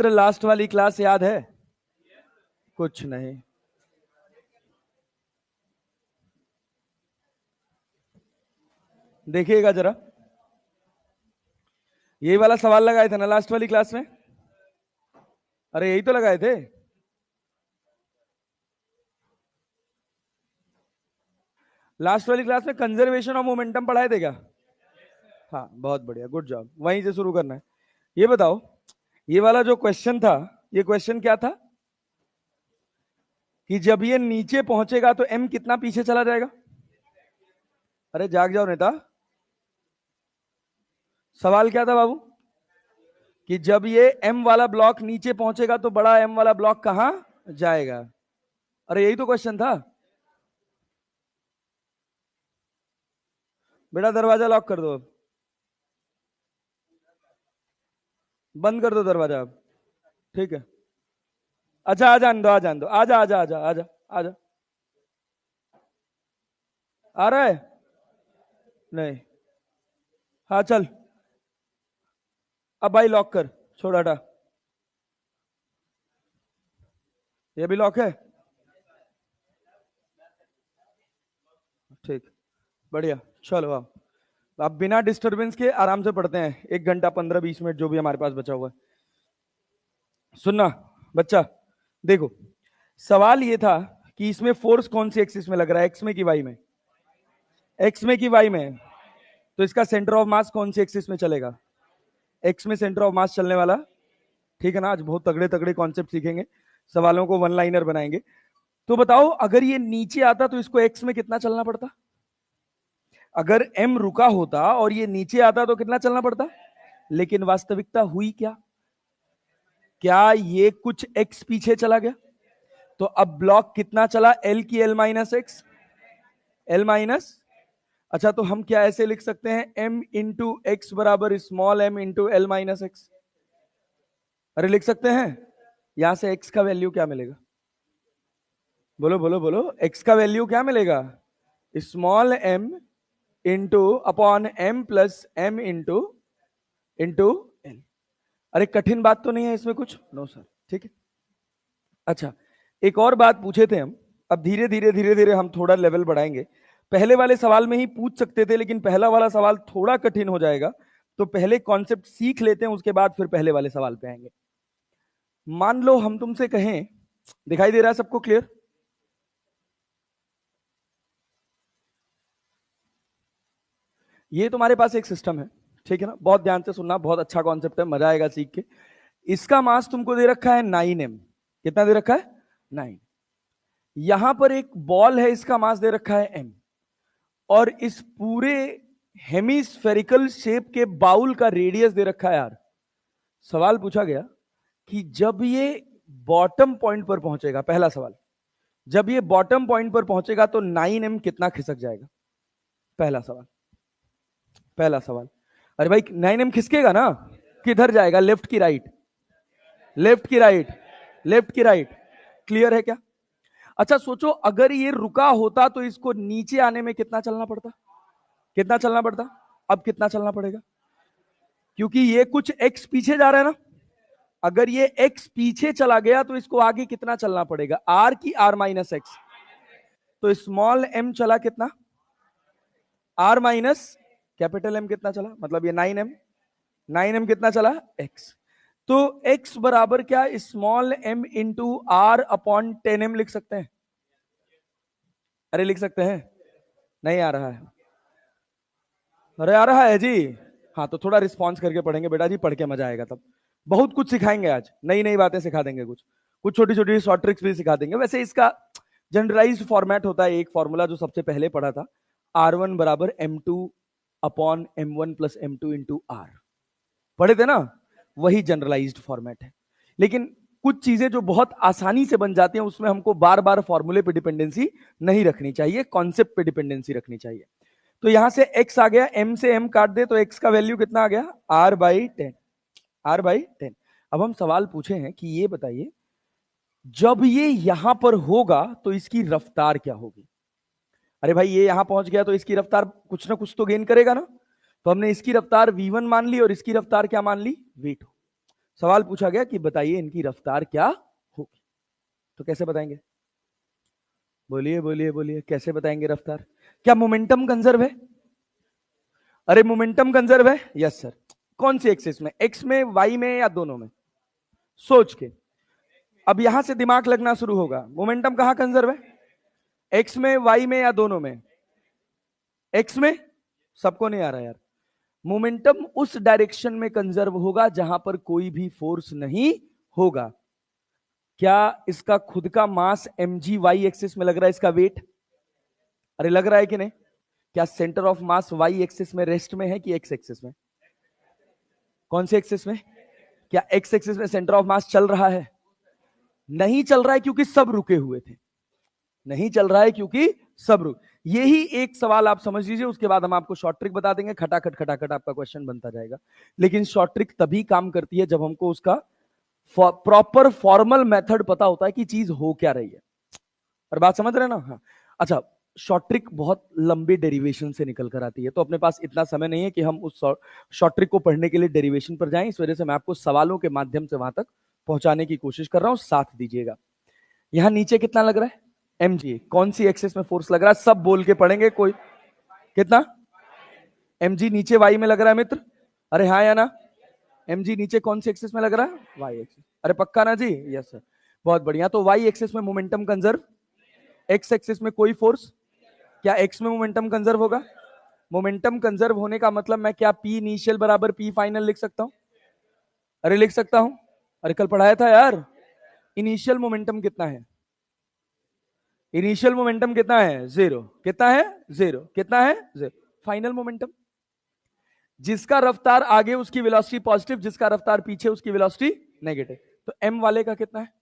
Last वाली class याद है? कुछ नहीं। देखिएगा जरा, यही वाला सवाल लगाए थे ना लास्ट वाली क्लास में? अरे यही तो लगाए थे। लास्ट वाली क्लास में कंजर्वेशन ऑफ मोमेंटम पढ़ाए थे क्या? हाँ, बहुत बढ़िया, गुड जॉब। वहीं से शुरू करना है। ये बताओ, ये वाला जो क्वेश्चन था, ये क्वेश्चन क्या था कि जब ये नीचे पहुंचेगा तो एम कितना पीछे चला जाएगा? अरे जाग जाओ नेता। सवाल क्या था बाबू? कि जब ये एम वाला ब्लॉक नीचे पहुंचेगा तो बड़ा एम वाला ब्लॉक कहां जाएगा? अरे यही तो क्वेश्चन था बेटा। दरवाजा लॉक कर दो, अब बंद कर दो दरवाजा अब। ठीक है। अच्छा, आ जान दो, आ जान दो, आजा आजा आजा आजा आजा। आ रहा है? नहीं। हाँ चल, अब भाई लॉक कर, छोड़ हटा। ये भी लॉक है? ठीक, बढ़िया। चलो अब बिना डिस्टरबेंस के आराम से पढ़ते हैं, 1 घंटा 15-20 मिनट जो भी हमारे पास बचा हुआ है। सुनना बच्चा, देखो सवाल ये था कि इसमें फोर्स कौन सी एक्सिस में लग रहा है, एक्स में कि वाई में? एक्स में कि वाई में? तो इसका सेंटर ऑफ मास कौन सी एक्सिस में चलेगा? एक्स में सेंटर ऑफ मास चलने वाला। ठीक है ना? आज बहुत तगड़े तगड़े कॉन्सेप्ट सीखेंगे, सवालों को वन लाइनर बनाएंगे। तो बताओ, अगर ये नीचे आता तो इसको एक्स में कितना चलना पड़ता? अगर एम रुका होता और ये नीचे आता तो कितना चलना पड़ता? लेकिन वास्तविकता हुई क्या? क्या ये कुछ एक्स पीछे चला गया? तो अब ब्लॉक कितना चला? एल की L minus x, L minus. अच्छा, तो हम क्या ऐसे लिख सकते हैं, एम इंटू एक्स बराबर small m into L minus x? अरे लिख सकते हैं। यहां से एक्स का वैल्यू क्या मिलेगा? बोलो बोलो बोलो, एक्स का वैल्यू क्या मिलेगा? Small m into upon m plus m into into L. अरे कठिन बात तो नहीं है इसमें कुछ? No sir. ठीक है। अच्छा, एक और बात पूछे थे हम, अब धीरे धीरे धीरे धीरे हम थोड़ा लेवल बढ़ाएंगे। पहले वाले सवाल में ही पूछ सकते थे, लेकिन पहला वाला सवाल थोड़ा कठिन हो जाएगा, तो पहले कॉन्सेप्ट सीख लेते हैं, उसके बाद फिर पहले वाले सवाल पे आएंगे। मान लो हम तुमसे कहें, दिखाई दे रहा है सबको क्लियर? ये तुम्हारे पास एक सिस्टम है, ठीक है ना? बहुत ध्यान से सुनना, बहुत अच्छा कॉन्सेप्ट है, मजा आएगा सीख के। इसका मास तुमको दे रखा है 9m। कितना दे रखा है? 9। यहां पर एक बॉल है, इसका मास दे रखा है m। और इस पूरे हेमिस्फेरिकल शेप के बाउल का रेडियस दे रखा है यार। सवाल पूछा गया कि जब ये बॉटम पॉइंट पर पहुंचेगा, पहला सवाल, जब ये बॉटम पॉइंट पर पहुंचेगा तो 9m कितना खिसक जाएगा? पहला सवाल, पहला सवाल। अरे भाई 9m खिसकेगा ना? किधर जाएगा, लेफ्ट की राइट? लेफ्ट की राइट, लेफ्ट की राइट। क्लियर है क्या? अच्छा सोचो, अगर ये रुका होता तो इसको नीचे आने में कितना चलना पड़ता? कितना चलना पड़ता? अब कितना चलना पड़ेगा? क्योंकि ये कुछ एक्स पीछे जा रहा है ना। अगर ये एक्स पीछे चला गया तो इसको आगे कितना चलना पड़ेगा? आर की आर माइनस एक्स। तो स्मॉल एम चला कितना? आर माइनस कैपिटल एम कितना चला? मतलब ये 9m। 9m कितना चला? एक्स। तो x बराबर क्या, small m into r upon 10m लिख सकते हैं? अरे लिख सकते हैं? नहीं आ रहा है? अरे आ रहा है जी। हाँ तो थोड़ा रिस्पॉन्स करके पढ़ेंगे बेटा जी, पढ़ के मजा आएगा तब। बहुत कुछ सिखाएंगे आज, नई नई बातें सिखा देंगे, कुछ कुछ छोटी छोटी शॉर्ट ट्रिक्स भी सिखा देंगे। वैसे इसका जनरलाइज्ड फॉर्मेट होता है, एक फॉर्मूला जो सबसे पहले पढ़ा था, R1 बराबर M2 upon M1 plus M2 into are, पढ़े थे ना? वही जनरलाइज्ड फॉर्मेट है। लेकिन कुछ चीजें जो बहुत आसानी से बन जाती हैं, उसमें हमको बार बार फॉर्मूले पे डिपेंडेंसी नहीं रखनी चाहिए, कॉन्सेप्ट पे डिपेंडेंसी रखनी चाहिए। तो यहां से x आ गया, m से m काट दे तो x का वैल्यू कितना आ गया? r/10। r/10। अब हम सवाल पूछे हैं कि ये बताइए, जब ये यहां पर होगा तो इसकी रफ्तार क्या होगी? अरे भाई ये यहां पहुंच गया तो इसकी रफ्तार कुछ ना कुछ तो गेन करेगा ना। तो हमने इसकी रफ्तार v1 मान ली और इसकी रफ्तार क्या मान ली? v2। सवाल पूछा गया कि बताइए इनकी रफ्तार क्या होगी, तो कैसे बताएंगे? बोलिए बोलिए बोलिए, कैसे बताएंगे रफ्तार? क्या मोमेंटम कंजर्व है? अरे मोमेंटम कंजर्व है, यस सर। कौन सी एक्सिस में, एक्स में, वाई में, या दोनों में? सोच के। अब यहां से दिमाग लगना शुरू होगा। मोमेंटम कहां कंजर्व है? एक्स में, वाई में, या दोनों में? एक्स में। सबको नहीं आ रहा यार। मोमेंटम उस डायरेक्शन में कंजर्व होगा जहां पर कोई भी फोर्स नहीं होगा। क्या इसका खुद का मास mg वाई एक्सिस में लग रहा है, इसका वेट? अरे लग रहा है कि नहीं? क्या centre of mass y axis में रेस्ट में है कि एक्स एक्सिस में? कौन से एक्सिस में? क्या एक्स एक्सिस में सेंटर ऑफ मास चल रहा है? नहीं चल रहा है क्योंकि सब रुके हुए थे। नहीं चल रहा है क्योंकि सब रुक। यही एक सवाल आप समझ लीजिए, उसके बाद हम आपको शॉर्ट ट्रिक बता देंगे। खटाखट खटाखट आपका क्वेश्चन बनता जाएगा। लेकिन शॉर्ट ट्रिक तभी काम करती है जब हमको उसका प्रॉपर फॉर्मल मेथड पता होता है कि चीज हो क्या रही है। और बात समझ रहे हैं ना? हाँ। अच्छा, शॉर्ट ट्रिक बहुत लंबे डेरिवेशन से निकल कर आती है, तो अपने पास इतना समय नहीं है कि हम उस शॉर्ट ट्रिक को पढ़ने के लिए डेरिवेशन पर जाएं। इस वजह से मैं आपको सवालों के माध्यम से वहां तक पहुंचाने की कोशिश कर रहा हूं, साथ दीजिएगा। यहां नीचे कितना लग रहा है? mg। कौन सी एक्सिस में फोर्स लग रहा है? सब बोल के पढ़ेंगे। कोई कितना? mg नीचे y में लग रहा है मित्र? अरे हाँ या ना? mg नीचे कौन सी एक्सिस में लग रहा है? y axis. अरे पक्का ना जी? Yes sir. बहुत बढ़िया। तो y एक्सिस में मोमेंटम कंजर्व, x एक्सिस में कोई फोर्स। क्या x में मोमेंटम कंजर्व होगा? मोमेंटम कंजर्व होने का मतलब मैं क्या p इनिशियल बराबर p फाइनल लिख सकता हूं? अरे लिख सकता हूं। अरे कल पढ़ाया था यार। इनिशियल मोमेंटम कितना है? इनिशियल मोमेंटम कितना है? जीरो। कितना है? जीरो। कितना है? जीरो। फाइनल मोमेंटम, जिसका रफ्तार आगे उसकी वेलोसिटी पॉजिटिव, जिसका रफ्तार पीछे उसकी वेलोसिटी नेगेटिव। तो m वाले का कितना है?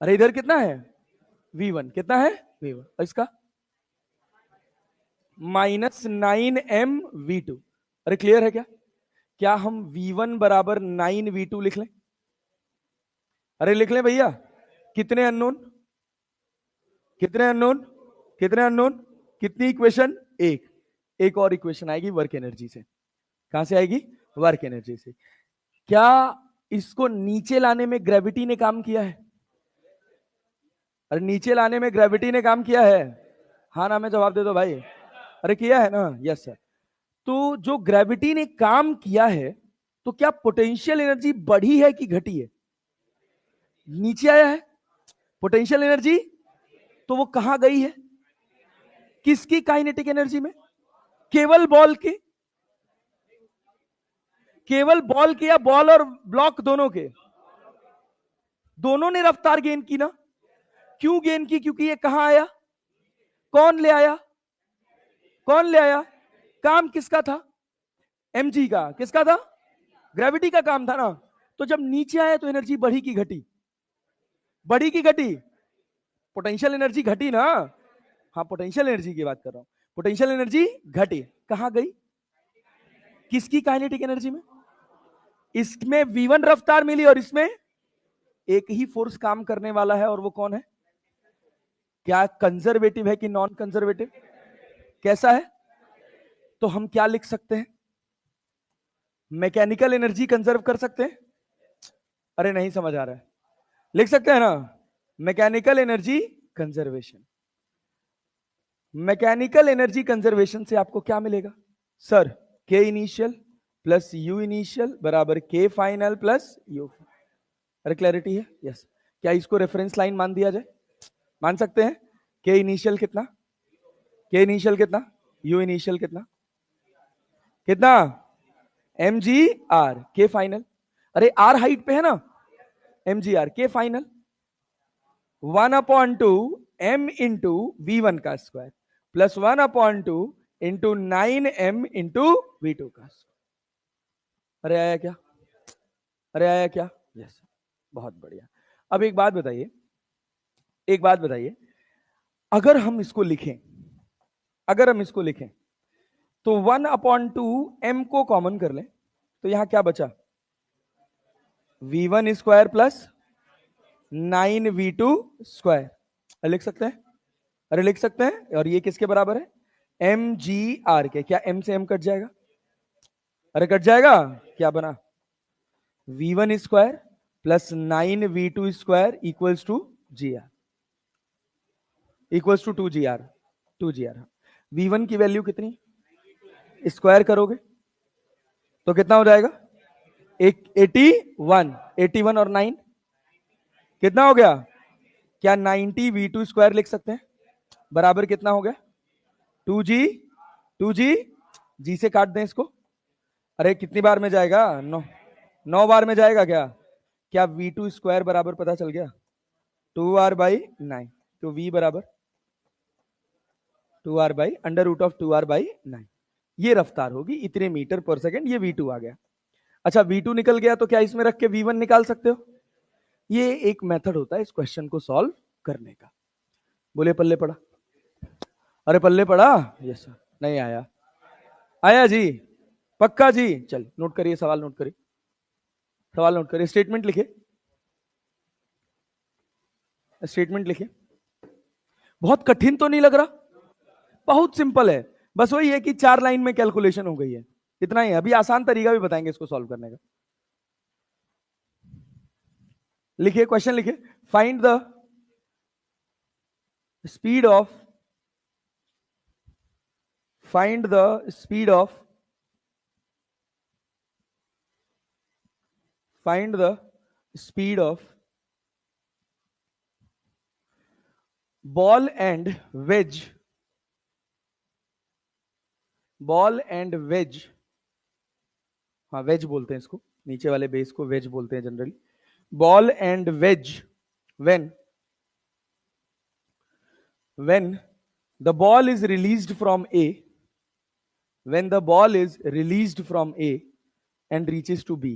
अरे इधर कितना है? v1। कितना है? v1। और इसका -9m v2। अरे क्लियर है क्या? क्या हम v1 बराबर 9v2 लिख लें? अरे लिख लें भैया। कितने अननोन? कितने अननोन? कितने अननोन? कितनी इक्वेशन? एक। एक और इक्वेशन आएगी वर्क एनर्जी से। कहां से आएगी? वर्क एनर्जी से। क्या इसको नीचे लाने में ग्रेविटी ने काम किया है? अरे नीचे लाने में ग्रेविटी ने काम किया है? हाँ ना? मैं जवाब दे दो भाई। अरे किया है ना? Yes sir. तो जो ग्रेविटी ने काम किया है, तो क्या पोटेंशियल एनर्जी बढ़ी है कि घटी है? नीचे आया है पोटेंशियल एनर्जी। तो वो कहां गई है? किसकी काइनेटिक एनर्जी में? केवल बॉल के? केवल बॉल के या बॉल और ब्लॉक दोनों के? दोनों ने रफ्तार गेन की ना? क्यों गेन की? क्योंकि ये कहां आया? कौन ले आया? कौन ले आया? काम किसका था? mg का। किसका था? ग्रेविटी का काम था ना? तो जब नीचे आया तो एनर्जी बढ़ी की घटी? बढ़ी की घटी? पोटेंशियल एनर्जी घटी ना? हाँ, पोटेंशियल एनर्जी की बात कर रहा हूं। पोटेंशियल एनर्जी घटी। कहां गई? किसकी काइनेटिक एनर्जी में? इसमें v1 रफ्तार मिली और इसमें एक ही फोर्स काम करने वाला है, और वो कौन है? क्या कंजर्वेटिव है कि नॉन कंजर्वेटिव? कैसा है? तो हम क्या लिख सकते हैं? मैकेनिकल एनर्जी कंजर्व कर सकते हैं? अरे नहीं समझ आ रहा है। लिख सकते हैं ना? Mechanical energy conservation. Mechanical energy conservation से आपको क्या मिलेगा सर? के इनिशियल प्लस यू इनिशियल बराबर के फाइनल प्लस यू। अरे क्लैरिटी है? यस। क्या इसको रेफरेंस लाइन मान दिया जाए? मान सकते हैं। के इनिशियल कितना? के इनिशियल कितना? यू इनिशियल कितना? कितना? mg r। के फाइनल? अरे r हाइट पे है ना? mg r। के फाइनल 1/2 m इंटू v1 का square plus 1/2 into 9m into v2 का स्क्वायर। अरे आया क्या? अरे आया क्या? यस। बहुत बढ़िया। अब एक बात बताइए, एक बात बताइए, अगर हम इसको लिखें, अगर हम इसको लिखें तो 1/2 m को कॉमन कर लें तो यहां क्या बचा? v1 square plus 9v2 square. लिख सकते हैं? अरे लिख सकते हैं। और ये किसके बराबर है? mg r के। क्या m से m कट जाएगा? अरे कट जाएगा। क्या बना? v1 square plus 9v2 square equals to gr, equals to 2gr। v1 की वैल्यू कितनी, स्क्वायर करोगे तो कितना हो जाएगा, 81, 81 और 9 कितना हो गया, क्या 90v2 स्क्वायर लिख सकते हैं, बराबर कितना हो गया 2g, 2g, जी से काट दें इसको, अरे कितनी बार में जाएगा, 9 बार में जाएगा क्या, क्या v2 स्क्वायर बराबर पता चल गया 2r/9, तो v बराबर 2r by under root of 2r/9, ये रफ्तार होगी इतने मीटर पर सेकंड, ये v2 आ गया। अच्छा v2 निकल गया तो क्या इसमें रख के v1 निकाल सकते हो, ये एक मेथड होता है इस क्वेश्चन को सॉल्व करने का। बोले पल्ले पड़ा, अरे पल्ले पड़ा, यस सर, नहीं आया, आया जी, पक्का जी, चल नोट करिए, सवाल नोट करिए, सवाल नोट करिए, स्टेटमेंट लिखिए, स्टेटमेंट लिखिए। बहुत कठिन तो नहीं लग रहा, बहुत सिंपल है, बस वही है कि 4 लाइन में कैलकुलेशन हो गई है, इतना ही। अभी आसान तरीका भी बताएंगे इसको सॉल्व करने का। लिखिए क्वेश्चन, लिखिए, find the speed of, find the speed of, find the speed of ball and wedge, ball and wedge, हाँ वेज बोलते हैं इसको, नीचे वाले बेस को वेज बोलते हैं generally, ball and wedge when the ball is released from A, when the ball is released from A and reaches to B,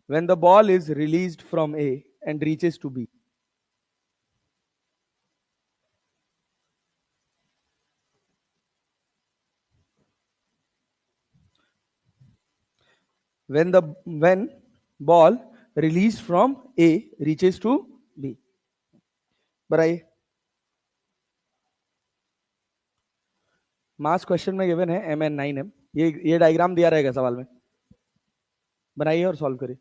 when the ball is released from A and reaches to B, when ball released from A reaches to B, बताइए। मास question में given है mn9m, ये diagram दिया रहेगा सवाल में, बनाइए और सॉल्व करिए,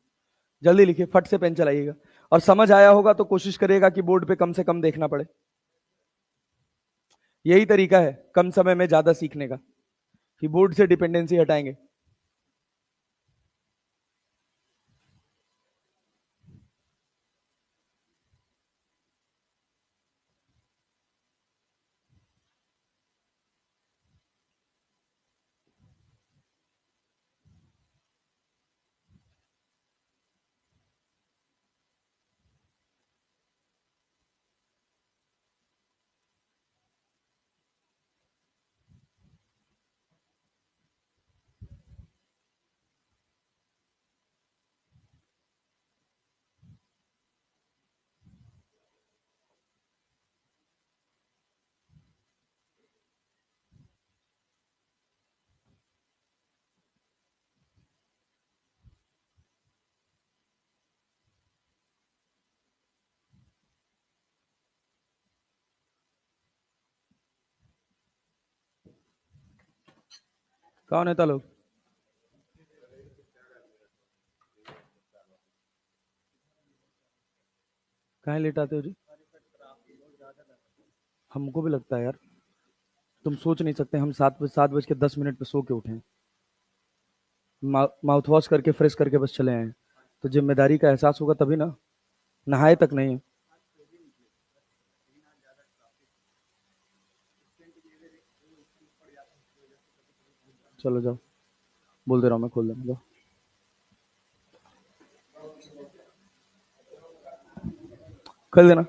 जल्दी लिखिए, फट से पेन चलाइएगा, और समझ आया होगा तो कोशिश करिएगा कि बोर्ड पे कम से कम देखना पड़े, यही तरीका है कम समय में ज्यादा सीखने का, कि बोर्ड से डिपेंडेंसी हटाएंगे। कौन नेता लोग, कहाँ लेट आते हो जी, हमको भी लगता है यार, तुम सोच नहीं सकते, हम 7:10 पे सो के उठे हैं, माउथ वॉश करके फ्रेश करके बस चले आए हैं, तो जिम्मेदारी का एहसास होगा तभी ना, नहाए तक नहीं है। चलो जाओ, बोल दे रहा हूँ मैं, खोल देना, जाओ खोल देना।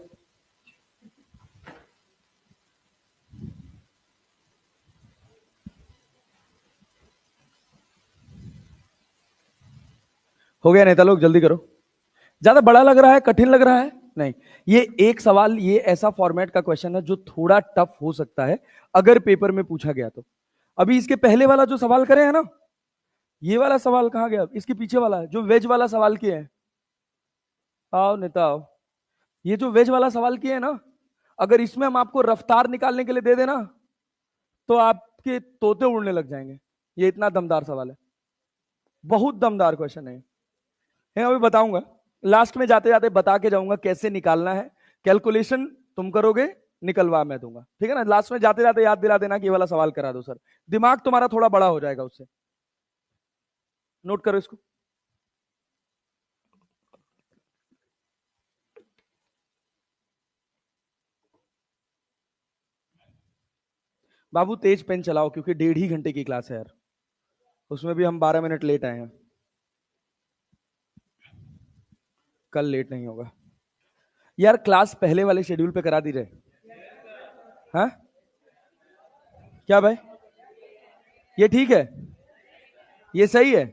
हो गया नेता लोग, जल्दी करो, ज्यादा बड़ा लग रहा है, कठिन लग रहा है, नहीं, ये एक सवाल, ये ऐसा फॉर्मेट का क्वेश्चन है जो थोड़ा टफ हो सकता है अगर पेपर में पूछा गया तो। अभी इसके पहले वाला जो सवाल करे है ना, ये वाला सवाल कहाँ गया, इसके पीछे वाला जो वेज वाला सवाल किए हैं, आओ नेता आओ, ये जो वेज वाला सवाल किए है ना, अगर इसमें हम आपको रफ्तार निकालने के लिए दे देना तो आपके तोते उड़ने लग जाएंगे, ये इतना दमदार सवाल है, बहुत दमदार क्वेश्चन है। है, अभी बताऊंगा, लास्ट में जाते जाते बता के जाऊंगा कैसे निकालना है। कैलकुलेशन तुम करोगे, निकलवा मैं दूंगा, ठीक है ना। लास्ट में जाते जाते याद दिला देना कि ये वाला सवाल करा दो सर, दिमाग तुम्हारा थोड़ा बड़ा हो जाएगा उससे। नोट करो इसको। बाबू तेज पेन चलाओ, क्योंकि 1.5 घंटे की क्लास है यार, उसमें भी हम 12 मिनट लेट आए हैं। कल लेट नहीं होगा यार, क्लास पहले वाले शेड्यूल पे करा दी रहे। हाँ क्या भाई, ये ठीक है, ये सही है?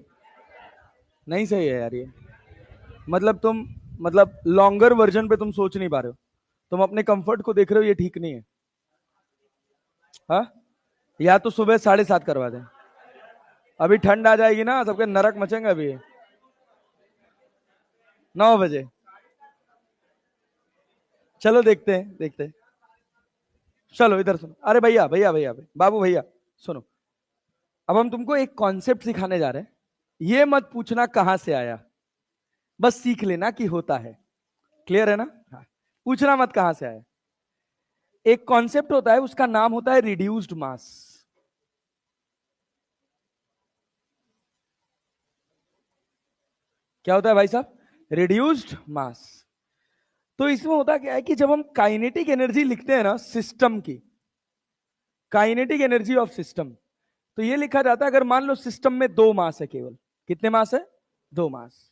नहीं सही है यार ये, मतलब तुम, मतलब लॉन्गर वर्जन पे तुम सोच नहीं पा रहे हो, तुम अपने कंफर्ट को देख रहे हो, ये ठीक नहीं है। हाँ, या तो सुबह 7:30 करवा दें, अभी ठंड आ जाएगी ना, सबके नरक मचेंगे अभी। 9 बजे, चलो देखते हैं देखते हैं। चलो इधर सुनो, अरे भैया भैया भैया बाबू भैया सुनो, अब हम तुमको एक कॉन्सेप्ट सिखाने जा रहे हैं। ये मत पूछना कहां से आया, बस सीख लेना कि होता है। क्लियर है ना? हाँ। पूछना मत कहां से आया। एक कॉन्सेप्ट होता है, उसका नाम होता है रिड्यूस्ड मास। क्या होता है भाई साहब? रिड्यूस्ड मास। तो इसमें होता क्या है कि जब हम काइनेटिक एनर्जी लिखते हैं ना सिस्टम की, काइनेटिक एनर्जी ऑफ सिस्टम, तो ये लिखा जाता है, अगर मान लो सिस्टम में 2 मास है केवल, कितने मास है? 2 मास।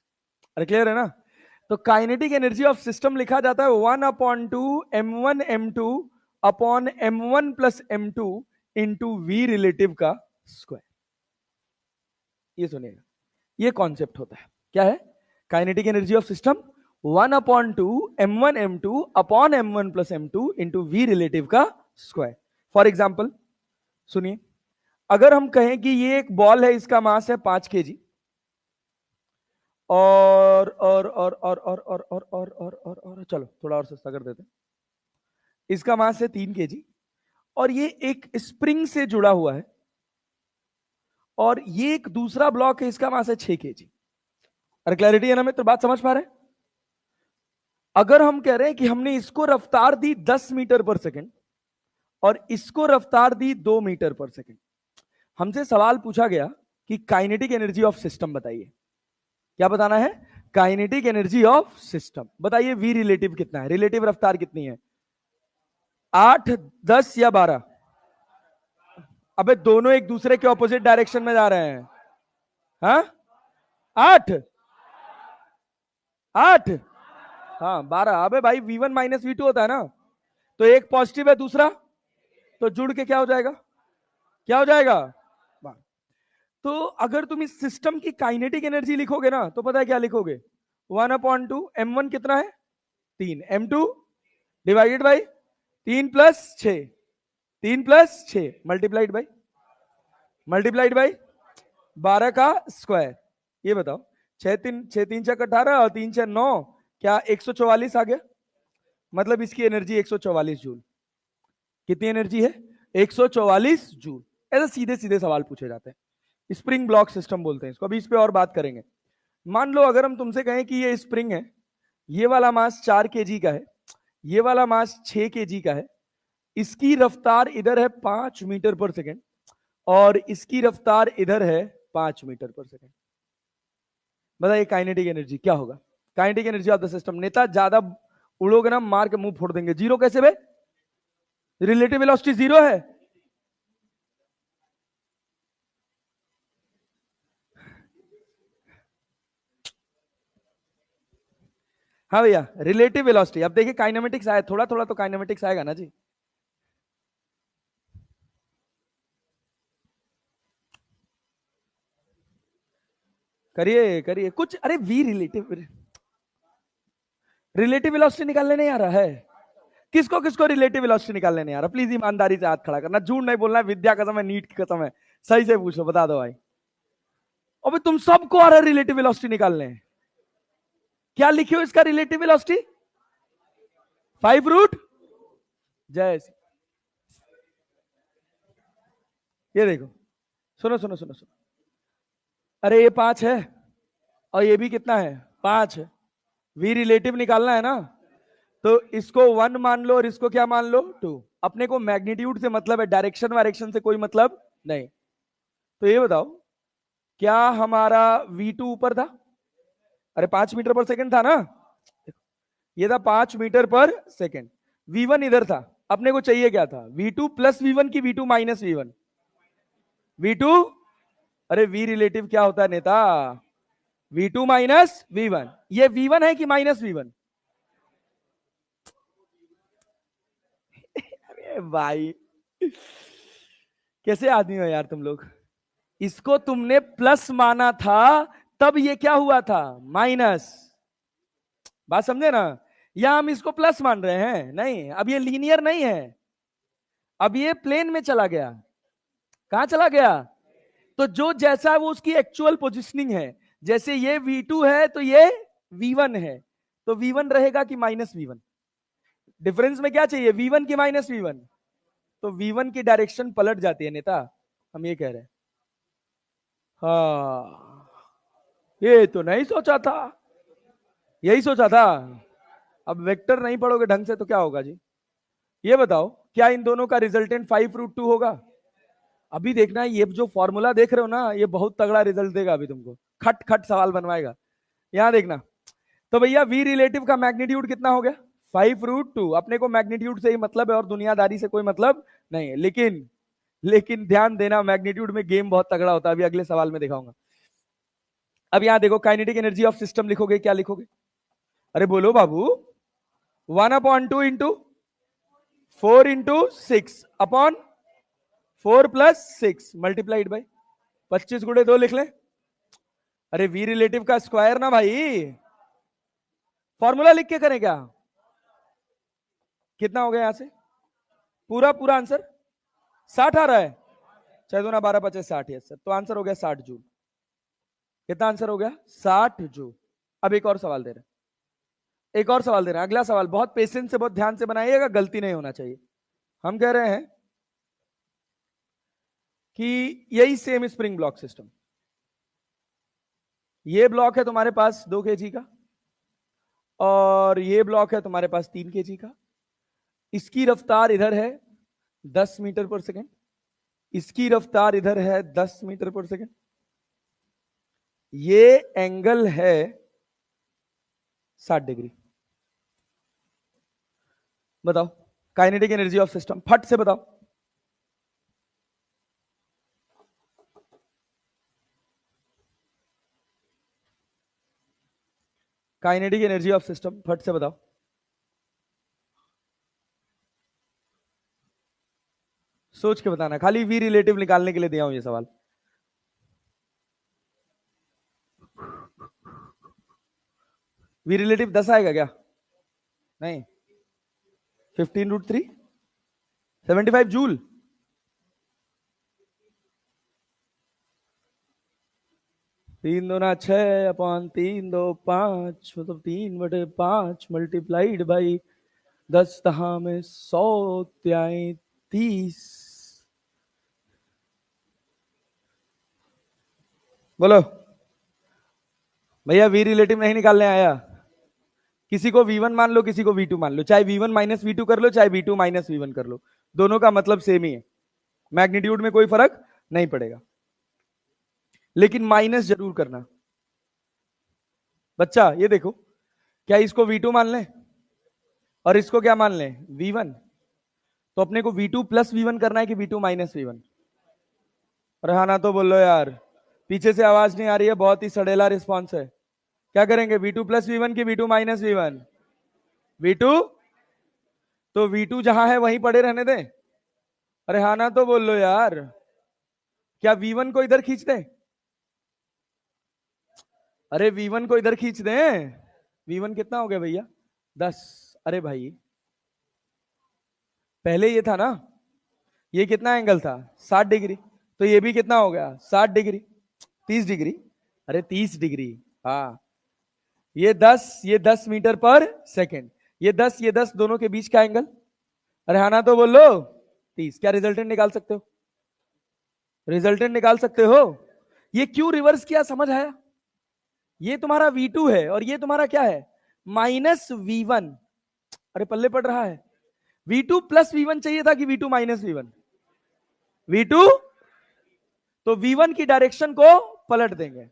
अरे क्लियर है ना? तो काइनेटिक एनर्जी ऑफ सिस्टम लिखा जाता है 1/2 m1 m2 upon m1 + m2 into v relative का स्क्वायर। ये सुनिएगा, ये कॉन्सेप्ट होता है, क्या है? Kinetic energy of system 1/2 m1 m2 upon m1 + m2 into v relative का स्क्वायर। फॉर एग्जाम्पल सुनिए, अगर हम कहें कि ये एक बॉल है, इसका मास है 5 kg, और चलो थोड़ा और सस्ता कर देते हैं, इसका मास है 3 kg, और ये एक स्प्रिंग से जुड़ा हुआ है, और ये एक दूसरा ब्लॉक है, इसका मास है 6 kg। अरे क्लैरिटी है ना मित्र, बात समझ पा रहे हैं? अगर हम कह रहे हैं कि हमने इसको रफ्तार दी 10 मीटर पर सेकेंड और इसको रफ्तार दी 2 मीटर पर सेकेंड, हमसे सवाल पूछा गया कि काइनेटिक एनर्जी ऑफ सिस्टम बताइए। क्या बताना है? काइनेटिक एनर्जी ऑफ सिस्टम बताइए। वी रिलेटिव कितना है? रिलेटिव रफ्तार कितनी है? 8, 10 या 12? अबे दोनों एक दूसरे के ऑपोजिट डायरेक्शन में जा रहे हैं। हाँ, 8, 8, हाँ 12। अबे भाई V1 - V2 होता है ना, तो एक पॉजिटिव है, दूसरा तो जुड़ के क्या हो जाएगा? क्या हो जाएगा? तो अगर तुम इस सिस्टम की काइनेटिक एनर्जी लिखोगे ना, तो पता है क्या लिखोगे? 1/2 m1 कितना है? 3, m2 divided by 3 + 6, 3 + 6 multiplied by 12 का स्क्वायर। ये बताओ, 6 3 6 18 और 3 6 9, क्या 144 आ गया? मतलब इसकी एनर्जी 144 जूल। कितनी एनर्जी है? 144 जूल। ऐसे सीधे सीधे सवाल पूछे जाते हैं, स्प्रिंग ब्लॉक सिस्टम बोलते हैं इसको, अभी इस पे और बात करेंगे। मान लो अगर हम तुमसे कहें कि ये स्प्रिंग है, ये वाला मास 4 kg का है, ये वाला मास 6 kg का है, इसकी रफ्तार इधर है 5 मीटर पर सेकेंड और इसकी रफ्तार इधर है 5 मीटर पर सेकेंड। बताइए काइनेटिक एनर्जी क्या होगा? Kinetic energy of the system. नेता ज्यादा उड़ोगे ना, मार के मुंह फोड़ देंगे। जीरो कैसे बे? रिलेटिव वेलोसिटी जीरो है। हाँ भैया, रिलेटिव वेलोसिटी। अब देखिए काइनेमेटिक्स आया, थोड़ा थोड़ा तो काइनेमेटिक्स आएगा ना जी। करिए करिए कुछ। अरे वी रिलेटिव, रिलेटिव वेलोसिटी निकालने नहीं आ रहा है? किसको किसको रिलेटिव वेलोसिटी निकालने नहीं आ रहा? प्लीज ईमानदारी से हाथ खड़ा करना, झूठ नहीं बोलना है, विद्या कसम है, नीट की कसम है। सही से पूछो, बता दो भाई। अबे तुम सबको आ रहा है रिलेटिव वेलोसिटी निकालने? क्या लिखे हो इसका रिलेटिव वेलोसिटी? 5 रूट। जय श्री- ये देखो, सुनो सुनो सुनो सुनो, अरे ये 5 है और ये भी कितना है, 5 है, वी रिलेटिव निकालना है ना, तो इसको 1 मान लो और इसको क्या मान लो 2। अपने को मैग्नीट्यूड से मतलब है, डायरेक्शन वायरेक्शन से कोई मतलब नहीं। तो ये बताओ, क्या हमारा V2 ऊपर था? अरे 5 मीटर पर सेकंड था ना, ये था 5 मीटर पर सेकंड। V1 इधर था, अपने को चाहिए क्या था? V2 प्लस V1 की V2 माइनस V1? V2, अरे V रिलेटिव क्या होता है नेता? V2 minus V1। ये V1 है कि माइनस V1? अरे भाई, कैसे आदमी हो यार तुम लोग। इसको तुमने प्लस माना था, तब ये क्या हुआ था? माइनस। बात समझे ना? या हम इसको प्लस मान रहे हैं? नहीं, अब ये लीनियर नहीं है, अब ये प्लेन में चला गया। कहां चला गया? तो जो जैसा वो उसकी एक्चुअल पोजिशनिंग है, जैसे ये V2 है तो ये V1 है, तो V1 रहेगा कि माइनस V1? डिफरेंस में क्या चाहिए? V1 की माइनस V1? तो V1 की डायरेक्शन पलट जाती है नेता, हम ये कह रहे हैं। हाँ, ये तो नहीं सोचा था, यही सोचा था। अब वेक्टर नहीं पढ़ोगे ढंग से तो क्या होगा जी? ये बताओ, क्या इन दोनों का रिजल्टेंट 5√2 होगा? अभी देखना है, ये जो फॉर्मूला देख रहे हो ना, ये बहुत तगड़ा रिजल्ट देगा अभी तुमको, खट खट सवाल बनवाएगा। यहां देखना, तो भैया वी रिलेटिव का मैग्नीट्यूड कितना हो गया? 5√2। अपने को मैग्नीट्यूड से ही मतलब है और दुनियादारी से कोई मतलब नहीं है। लेकिन लेकिन ध्यान देना, मैग्नीट्यूड में गेम बहुत तगड़ा होता है, अभी अगले सवाल में दिखाऊंगा। अब यहां देखो, काइनेटिक एनर्जी ऑफ सिस्टम लिखोगे, क्या लिखोगे? अरे बोलो बाबू। 1/2 इंटू 4 × 6 अपॉन 4 + 6 मल्टीप्लाइड बाई 25 × 2 लिख लें। अरे वी रिलेटिव का स्क्वायर ना भाई, फॉर्मूला लिख के करें क्या? कितना हो गया यहां से? पूरा पूरा आंसर 60 आ रहा है। 6×2 = 12, 50 60। यस सर, तो आंसर हो गया 60 जूल। कितना आंसर हो गया? 60 जूल। अब एक और सवाल दे रहे हैं, एक और सवाल दे रहे हैं। अगला सवाल बहुत पेशेंस से, बहुत ध्यान से बनाइएगा, गलती नहीं होना चाहिए। हम कह रहे हैं कि यही सेम स्प्रिंग ब्लॉक सिस्टम, ये ब्लॉक है तुम्हारे पास 2 kg का, और ये ब्लॉक है तुम्हारे पास 3 kg का। इसकी रफ्तार इधर है 10 मीटर पर सेकेंड, इसकी रफ्तार इधर है 10 मीटर पर सेकेंड। ये एंगल है 60 डिग्री। बताओ काइनेटिक एनर्जी ऑफ सिस्टम, फट से बताओ। काइनेटिक एनर्जी ऑफ सिस्टम, फट से बताओ। सोच के बताना, खाली वी रिलेटिव निकालने के लिए दिया हूं ये सवाल। वी रिलेटिव 10 आएगा क्या? नहीं, 15√3 75 जूल। तीन दूना 6 अपॉन 3 2 5, मतलब 3/5 मल्टीप्लाइड बाई 10 दहा में 100 त्याई 30। बोलो भैया, वी रिलेटिव नहीं निकालने आया? किसी को V1 मान लो, किसी को V2 मान लो, चाहे V1 माइनस V2 कर लो, चाहे V2 माइनस V1 कर लो, दोनों का मतलब सेम ही है, मैग्नीट्यूड में कोई फर्क नहीं पड़ेगा, लेकिन माइनस जरूर करना। बच्चा ये देखो, क्या इसको V2 मान लें और इसको क्या मान लें? V1। तो अपने को V2 प्लस V1 करना है कि V2 माइनस V1? अरे हाँ ना तो बोलो यार, पीछे से आवाज नहीं आ रही है, बहुत ही सड़ेला रिस्पॉन्स है। क्या करेंगे, V2 प्लस V1 की V2 माइनस V1? V2, तो V2 जहां है वहीं पड़े रहने दें। अरे हाँ ना तो बोल लो यार, क्या V1 को इधर खींच दें? अरे V1 को इधर खींच दें। V1 कितना हो गया भैया? 10। अरे भाई पहले ये था ना, ये कितना एंगल था? 60 डिग्री, तो ये भी कितना हो गया? 60 डिग्री, 30 डिग्री। अरे 30 डिग्री, हाँ। ये 10 मीटर पर सेकेंड, ये 10 दोनों के बीच का एंगल। अरे हाँ ना तो बोलो 30। क्या रिजल्टेंट निकाल सकते हो? रिजल्टेंट निकाल सकते हो। ये क्यों रिवर्स किया, समझ आया? ये तुम्हारा V2 है और ये तुम्हारा क्या है, -V1। अरे पल्ले पड़ रहा है। V2 प्लस V1 चाहिए था कि V2 माइनस V1? V2, तो V1 की डायरेक्शन को पलट देंगे,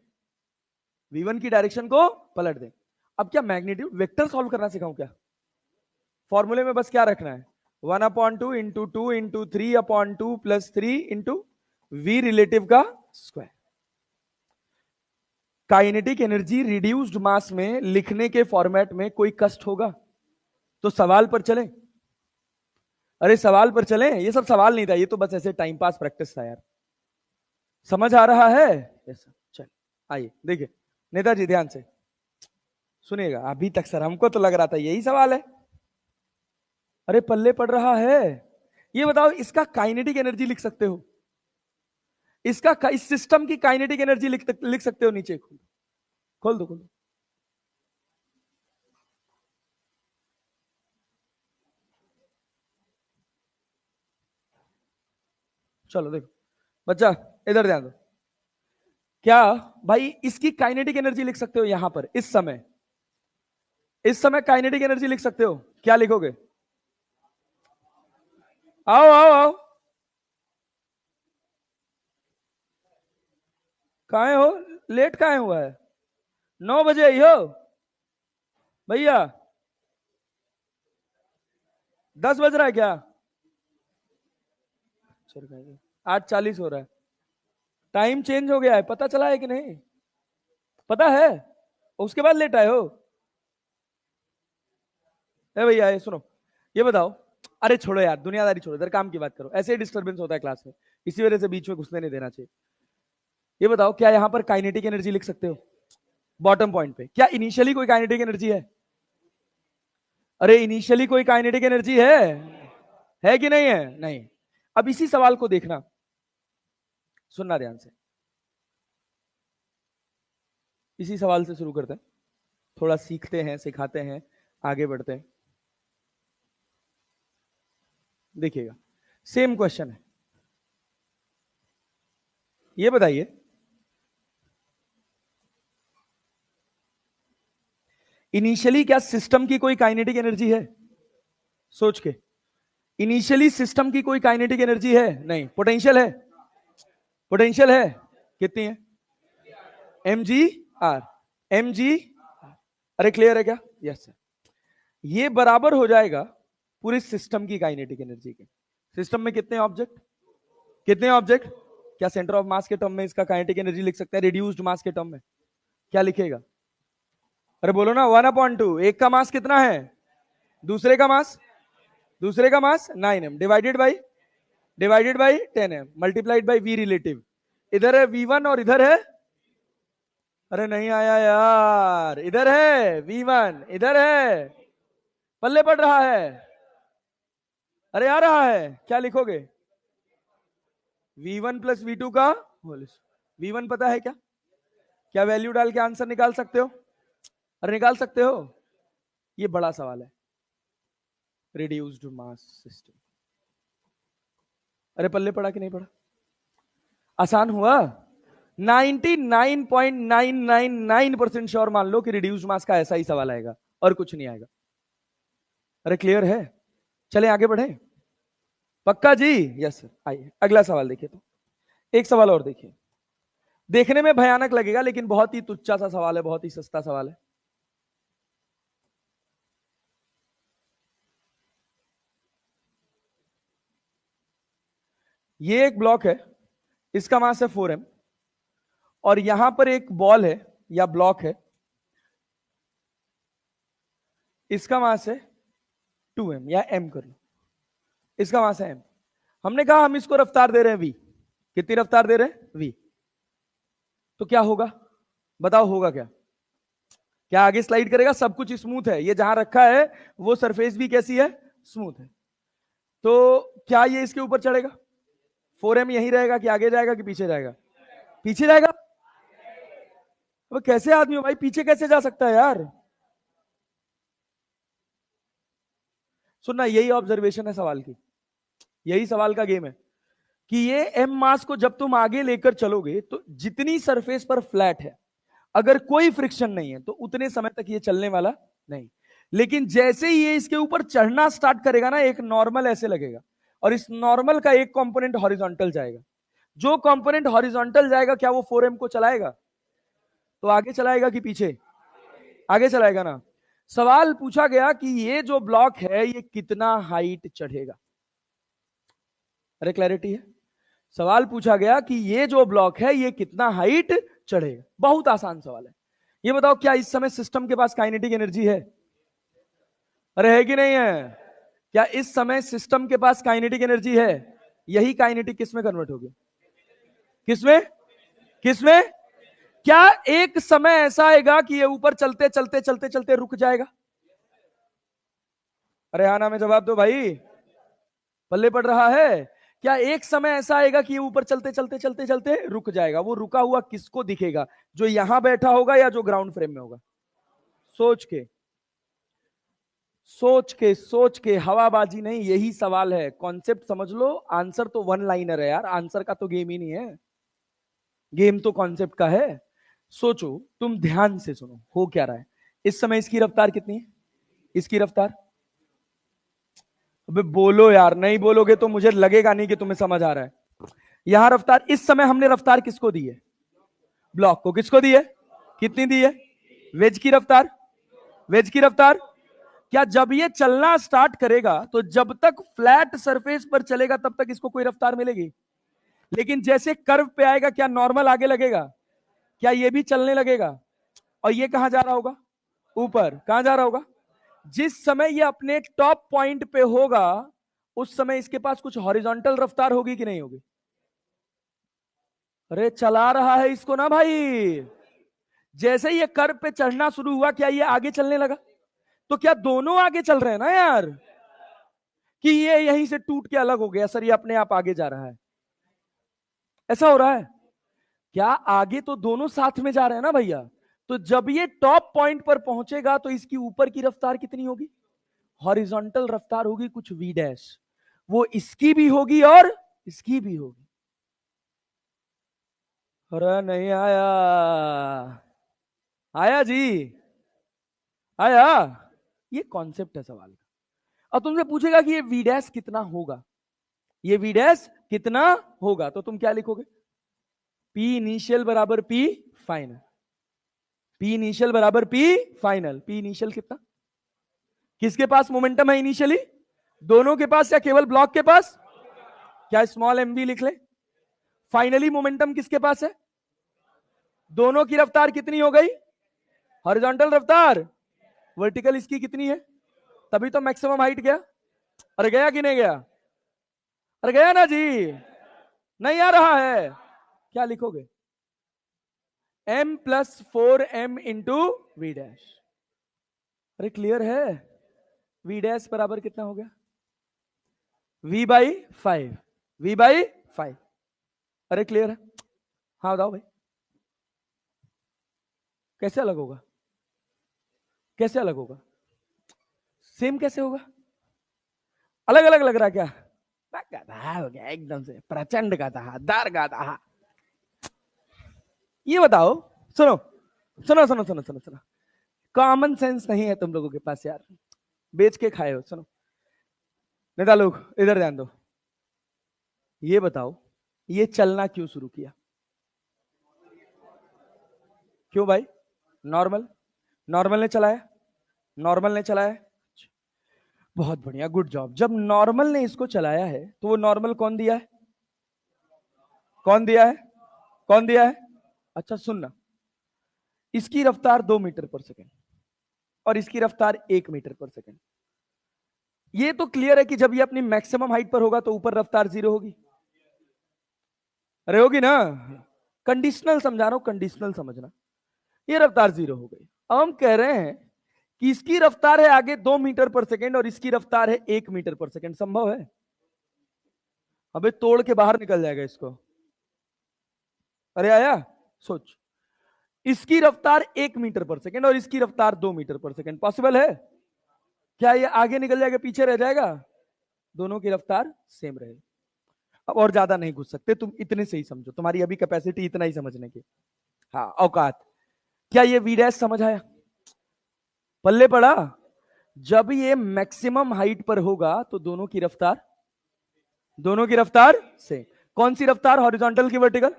V1 की डायरेक्शन को पलट देंगे। अब क्या मैग्नीट्यूड वेक्टर सॉल्व करना सिखाऊं क्या? फॉर्मूले में बस क्या रखना है, 1/2 into 2 into 3/2 plus 3 into V relative का स्क्वायर। काइनेटिक एनर्जी रिड्यूस्ड मास में लिखने के फॉर्मेट में कोई कष्ट होगा? तो सवाल पर चलें। अरे सवाल पर चलें, ये सब सवाल नहीं था, ये तो बस ऐसे टाइम पास प्रैक्टिस था यार। समझ आ रहा है? यस। चल आइए देखिए नेताजी, ध्यान से सुनिएगा। अभी तक सर हमको तो लग रहा था यही सवाल है। अरे पल्ले पड़ रहा है। ये बताओ, इसका काइनेटिक एनर्जी लिख सकते हो? इसका इस सिस्टम की काइनेटिक एनर्जी लिख सकते हो? नीचे खोल दो खोल दो। चलो देखो बच्चा, इधर ध्यान दो। क्या भाई इसकी काइनेटिक एनर्जी लिख सकते हो? यहां पर इस समय काइनेटिक एनर्जी लिख सकते हो? क्या लिखोगे? आओ आओ आओ। कहां हो? लेट कहां हुआ है? 9 बजे आई हो भैया? 10 बज रहा है क्या? 8:40 हो रहा है। टाइम चेंज हो गया है, पता चला है कि नहीं? पता है? उसके बाद लेट आए हो? ए भैया ये सुनो, ये बताओ। अरे छोड़ो यार, दुनियादारी छोड़ो, इधर काम की बात करो। ऐसे ही डिस्टर्बेंस होता है क्लास में, इसी वजह से बीच में घुसने नहीं देना चाहिए। ये बताओ, क्या यहां पर काइनेटिक एनर्जी लिख सकते हो? बॉटम पॉइंट पे क्या इनिशियली कोई काइनेटिक एनर्जी है? अरे इनिशियली कोई काइनेटिक एनर्जी है कि नहीं है? नहीं। अब इसी सवाल को देखना, सुनना ध्यान से। इसी सवाल से शुरू करते हैं, थोड़ा सीखते हैं, सिखाते हैं, आगे बढ़ते हैं। देखिएगा, सेम क्वेश्चन है। ये बताइए, इनिशियली क्या सिस्टम की कोई काइनेटिक एनर्जी है? सोच के। इनिशियली सिस्टम की कोई काइनेटिक एनर्जी है? नहीं। पोटेंशियल है? पोटेंशियल है। कितनी है? mg/r। mg, अरे क्लियर है क्या? Yes sir. ये बराबर हो जाएगा पूरे सिस्टम की काइनेटिक एनर्जी के। सिस्टम में कितने ऑब्जेक्ट? कितने ऑब्जेक्ट? क्या सेंटर ऑफ मास के टर्म में इसका काइनेटिक एनर्जी लिख सकता है? रिड्यूस्ड मास के टर्म में क्या लिखेगा? अरे बोलो ना। 1/2। एक का मास कितना है? दूसरे का मास? दूसरे का मास 9m divided by 10m multiplied by v relative. इधर है v1 और इधर है, अरे नहीं आया यार, इधर है v1, इधर है, पल्ले पड़ रहा है। अरे आ रहा है, क्या लिखोगे? v1 प्लस v2 का होल। v1 पता है क्या? क्या वैल्यू डाल के आंसर निकाल सकते हो? अरे निकाल सकते हो। ये बड़ा सवाल है, रिड्यूस्ड मास सिस्टम। अरे पल्ले पड़ा कि नहीं पड़ा? आसान हुआ? 99.999% श्योर मान लो कि रिड्यूस्ड मास का ऐसा ही सवाल आएगा और कुछ नहीं आएगा। अरे क्लियर है? चले आगे बढ़े। पक्का जी? Yes sir. आइए अगला सवाल देखिए। तो एक सवाल और देखिए, देखने में भयानक लगेगा लेकिन बहुत ही तुच्छा सा सवाल है, बहुत ही सस्ता सवाल है। ये एक ब्लॉक है, इसका मास है 4m और यहां पर एक बॉल है या ब्लॉक है, इसका मास है 2m या m कर लो, इसका मास है m। हमने कहा हम इसको रफ्तार दे रहे हैं v। कितनी रफ्तार दे रहे हैं? v। तो क्या होगा बताओ, होगा क्या? क्या आगे स्लाइड करेगा? सब कुछ स्मूथ है, ये जहां रखा है वो सरफेस भी कैसी है? स्मूथ है। तो क्या ये इसके ऊपर चढ़ेगा? 4m यहीं रहेगा कि आगे जाएगा कि पीछे जाएगा? पीछे जाएगा। अब कैसे आदमी हो भाई, पीछे कैसे जा सकता है यार? सुनना, यही ऑब्जर्वेशन है सवाल की, यही सवाल का गेम है कि ये m मास को जब तुम आगे लेकर चलोगे तो जितनी सरफेस पर फ्लैट है अगर कोई फ्रिक्शन नहीं है तो उतने समय तक ये चलने वाला नहीं। लेकिन जैसे ही ये इसके ऊपर चढ़ना स्टार्ट करेगा ना, एक नॉर्मल ऐसे लगेगा, और इस नॉर्मल का एक कंपोनेंट हॉरिजॉन्टल जाएगा। जो कंपोनेंट हॉरिजॉन्टल जाएगा, क्या वो 4m को चलाएगा? तो आगे चलाएगा कि पीछे? आगे चलाएगा ना। सवाल पूछा गया कि ये जो ब्लॉक है ये कितना हाइट चढ़ेगा। अरे क्लैरिटी है? सवाल पूछा गया कि ये जो ब्लॉक है ये कितना हाइट चढ़ेगा। बहुत आसान सवाल है। ये बताओ, क्या इस समय सिस्टम के पास काइनेटिक एनर्जी है? अरे है कि नहीं है? क्या इस समय सिस्टम के पास काइनेटिक एनर्जी है? यही काइनेटिक किस में कन्वर्ट होगी? किसमें? किसमें? क्या एक समय ऐसा आएगा कि ये ऊपर चलते चलते चलते चलते रुक जाएगा? अरे हाँ ना में जवाब दो भाई, पल्ले पड़ रहा है। क्या एक समय ऐसा आएगा कि ये ऊपर चलते चलते चलते चलते रुक जाएगा? वो रुका हुआ किसको दिखेगा? जो यहां बैठा होगा या जो ग्राउंड फ्रेम में होगा? सोच के, सोच के, सोच के, हवाबाजी नहीं। यही सवाल है, कॉन्सेप्ट समझ लो। आंसर तो वन लाइनर है यार, आंसर का तो गेम ही नहीं है। गेम तो कॉन्सेप्ट का है। सोचो, तुम ध्यान से सुनो, हो क्या रहा है इस समय। इसकी रफ्तार कितनी है? इसकी रफ्तार, अबे बोलो यार, नहीं बोलोगे तो मुझे लगेगा नहीं कि तुम्हें समझ आ रहा है। यहां रफ्तार, इस समय हमने रफ्तार किसको दी है? ब्लॉक को। किसको दी है? कितनी दी है? वेज की रफ्तार। वेज की रफ्तार। क्या जब ये चलना स्टार्ट करेगा तो जब तक फ्लैट सरफेस पर चलेगा तब तक इसको कोई रफ्तार मिलेगी? लेकिन जैसे कर्व पे आएगा, क्या नॉर्मल आगे लगेगा? क्या ये भी चलने लगेगा? और ये कहां जा रहा होगा? ऊपर। कहां जा रहा होगा? जिस समय ये अपने टॉप पॉइंट पे होगा उस समय इसके पास कुछ हॉरिजॉन्टल रफ्तार होगी कि नहीं होगी? अरे चला रहा है इसको ना भाई। जैसे ये कर्व पे चढ़ना शुरू हुआ, क्या ये आगे चलने लगा? तो क्या दोनों आगे चल रहे हैं ना यार? कि ये यहीं से टूट के अलग हो गया सर, ये अपने आप आगे जा रहा है? ऐसा हो रहा है? क्या आगे तो दोनों साथ में जा रहे हैं ना भैया। तो जब ये टॉप पॉइंट पर पहुंचेगा तो इसकी ऊपर की रफ्तार कितनी होगी? हॉरिजॉन्टल रफ्तार होगी कुछ v डैश। वो इसकी भी होगी और इसकी भी होगी। अरे नहीं आया? आया जी, आया। ये कॉन्सेप्ट है सवाल का। अब तुमसे पूछेगा कि ये v डैश कितना होगा, ये v डैश कितना होगा, तो तुम क्या लिखोगे? पी इनिशियल बराबर पी फाइनल। पी इनिशियल बराबर पी फाइनल। पी इनिशियल कितना? किसके पास मोमेंटम है इनिशियली? दोनों के पास या केवल ब्लॉक के पास? क्या स्मॉल एम भी लिख ले? फाइनली मोमेंटम किसके पास है? दोनों की रफ्तार कितनी हो गई? हॉरिजॉन्टल रफ्तार। वर्टिकल इसकी कितनी है? तभी तो मैक्सिमम हाइट गया। अरे गया कि नहीं गया? अरे गया ना जी? नहीं आ रहा है? क्या लिखोगे? m plus 4m into v dash. अरे क्लियर है? वी डैश बराबर कितना हो गया? v/5। v/5। अरे क्लियर है? हाँ बताओ भाई, कैसे अलग होगा? कैसे अलग होगा? सेम कैसे होगा? अलग अलग लग रहा क्या? गाधा हो गया एकदम से, प्रचंड गाधा, दार गाधा। ये बताओ, सुनो सुनो सुनो सुनो सुनो सुनो, कॉमन सेंस नहीं है तुम लोगों के पास यार, बेच के खाए हो। सुनो नेता लोग, इधर ध्यान दो। ये बताओ, ये चलना क्यों शुरू किया? क्यों भाई? नॉर्मल, नॉर्मल ने चलाया, नॉर्मल ने चलाया। बहुत बढ़िया, गुड जॉब। जब नॉर्मल ने इसको चलाया है तो वो नॉर्मल कौन दिया है? कौन दिया है? कौन दिया है? अच्छा सुनना, इसकी रफ्तार 2 मीटर पर सेकेंड और इसकी रफ्तार 1 मीटर पर सेकेंड। ये तो क्लियर है कि जब ये अपनी मैक्सिमम हाइट पर होगा तो ऊपर रफ्तार 0 होगी। अरे होगी ना? कंडीशनल समझा रहा हूं, कंडीशनल समझना। ये रफ्तार 0 हो गई। अब हम कह रहे हैं कि इसकी रफ्तार है आगे 2 मीटर पर सेकेंड और इसकी रफ्तार है 1 मीटर पर सेकेंड। संभव है? अबे तोड़ के बाहर निकल जाएगा इसको। अरे आया? सोच, इसकी रफ्तार 1 मीटर पर सेकेंड और इसकी रफ्तार 2 मीटर पर सेकेंड। पॉसिबल है? क्या ये आगे निकल जाएगा पीछे रह जाएगा? दोनों की रफ्तार सेम रहेगी। अब और ज्यादा नहीं घुस सकते, तुम इतने से ही समझो, तुम्हारी अभी कैपेसिटी इतना ही समझने की। हाँ औकात। क्या ये वी डैश समझ आया? पल्ले पड़ा? जब ये मैक्सिमम हाइट पर होगा तो दोनों की रफ्तार से, कौन सी रफ्तार? हॉरिजॉन्टल की वर्टिकल?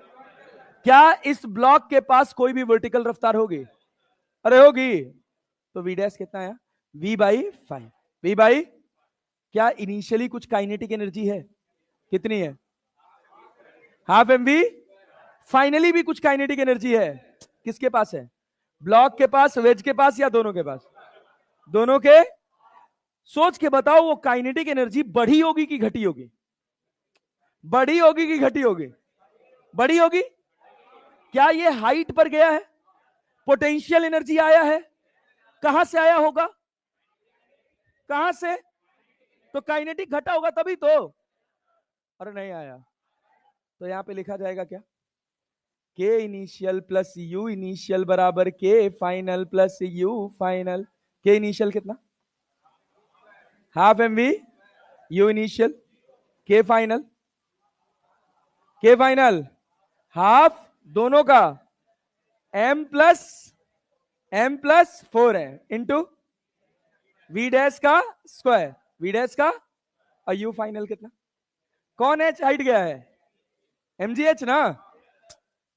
क्या इस ब्लॉक के पास कोई भी वर्टिकल रफ्तार होगी? अरे होगी। तो वी डैश कितना है? v/5। v/, क्या इनिशियली कुछ काइनेटिक एनर्जी है? कितनी है? Half m we. फाइनली भी कुछ काइनेटिक एनर्जी है। किसके पास है? ब्लॉक के पास, वेज के पास, या दोनों के पास? दोनों के। सोच के बताओ वो काइनेटिक एनर्जी बढ़ी होगी कि घटी होगी? बढ़ी होगी कि घटी होगी? बढ़ी होगी। क्या ये हाइट पर गया है? पोटेंशियल एनर्जी आया है? कहां से आया होगा? कहां से? तो काइनेटिक घटा होगा तभी तो। अरे नहीं आया तो यहां पे लिखा जाएगा क्या? के इनिशियल प्लस यू इनिशियल बराबर K final plus U final. K initial कितना? Half m v. U initial. K final. K final half दोनों का m+4 है इंटू वी डैश का स्क्वायर, वी डैश का, और यू फाइनल कितना? कौन एच हाइट गया है? mgh ना,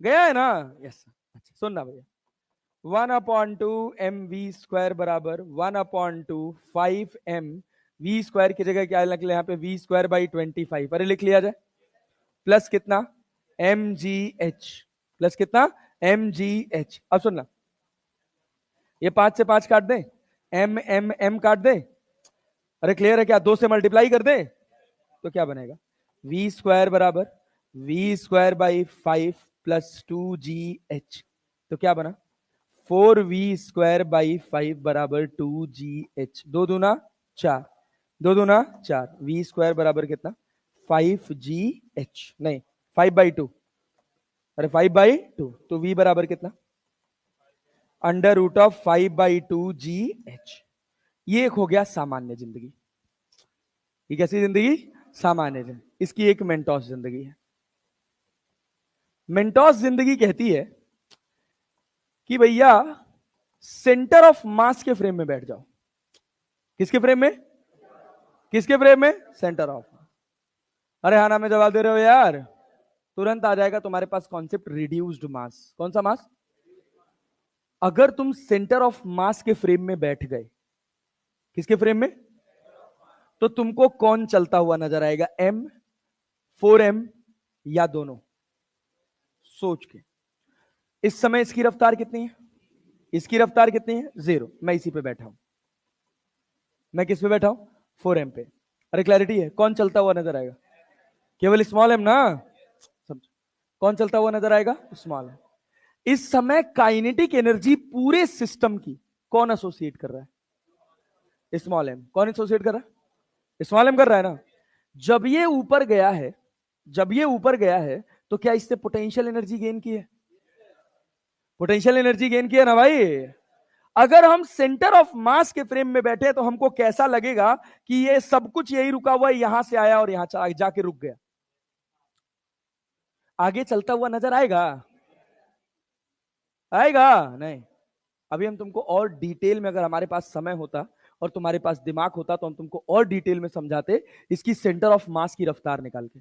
गया है ना? यस। अच्छा सुनना भैया, 1/2 mv² बराबर 1/2 वी स्क्वायर की जगह क्या लिख ले यहाँ पे? v²/25। अरे लिख लिया जाए। प्लस कितना? mgh। प्लस कितना? mgh। अब सुनना, ये 5 से 5 काट दे, m काट दे। अरे क्लियर है क्या? 2 से मल्टीप्लाई कर दे तो क्या बनेगा? v² बराबर v²/5 प्लस 2gh। तो क्या बना? 4v²/5 बराबर 2gh। 2 दूना 4, 2 दूना 4। v² बराबर कितना? 5gh, नहीं 5/2। अरे 5/2 तो v बराबर कितना? √5/2gh। ये एक हो गया सामान्य जिंदगी। ये कैसी जिंदगी? सामान्य जिंदगी। इसकी एक मेंटोस जिंदगी है। मेंटोस जिंदगी कहती है कि भैया सेंटर ऑफ मास के फ्रेम में बैठ जाओ। किसके फ्रेम में? किसके फ्रेम में? Centre of. अरे हाँ ना में जवाब दे रहे हो यार? तुरंत आ जाएगा तुम्हारे पास कॉन्सेप्ट रिड्यूस्ड मास। कौन सा मास? अगर तुम सेंटर ऑफ मास के फ्रेम में बैठ गए, किसके फ्रेम में? तो तुमको कौन चलता हुआ नजर आएगा? m, 4m या दोनों? सोच के। इस समय इसकी रफ्तार कितनी है? इसकी रफ्तार कितनी है? 0। मैं इसी पे बैठा हूं। मैं किस पे बैठा हूं? 4m पे। अरे क्लैरिटी है? कौन चलता हुआ नजर आएगा? केवल स्मॉल m ना? समझो, कौन चलता हुआ नजर आएगा? Small m। इस समय काइनेटिक एनर्जी पूरे सिस्टम की कौन एसोसिएट कर रहा है? Small m। कौन एसोसिएट कर रहा है? स्मॉल m कर रहा है ना? जब ये ऊपर गया है, जब ये ऊपर गया है तो क्या इससे पोटेंशियल एनर्जी गेन की है? पोटेंशियल एनर्जी गेन की है ना भाई? अगर हम सेंटर ऑफ मास के फ्रेम में बैठे तो हमको कैसा लगेगा कि ये सब कुछ यही रुका हुआ है, यहां से आया और यहां जाके रुक गया। आगे चलता हुआ नजर आएगा? आएगा नहीं। अभी हम तुमको और डिटेल में, अगर हमारे पास समय होता और तुम्हारे पास दिमाग होता तो हम तुमको और डिटेल में समझाते इसकी सेंटर ऑफ मास की रफ्तार निकाल के।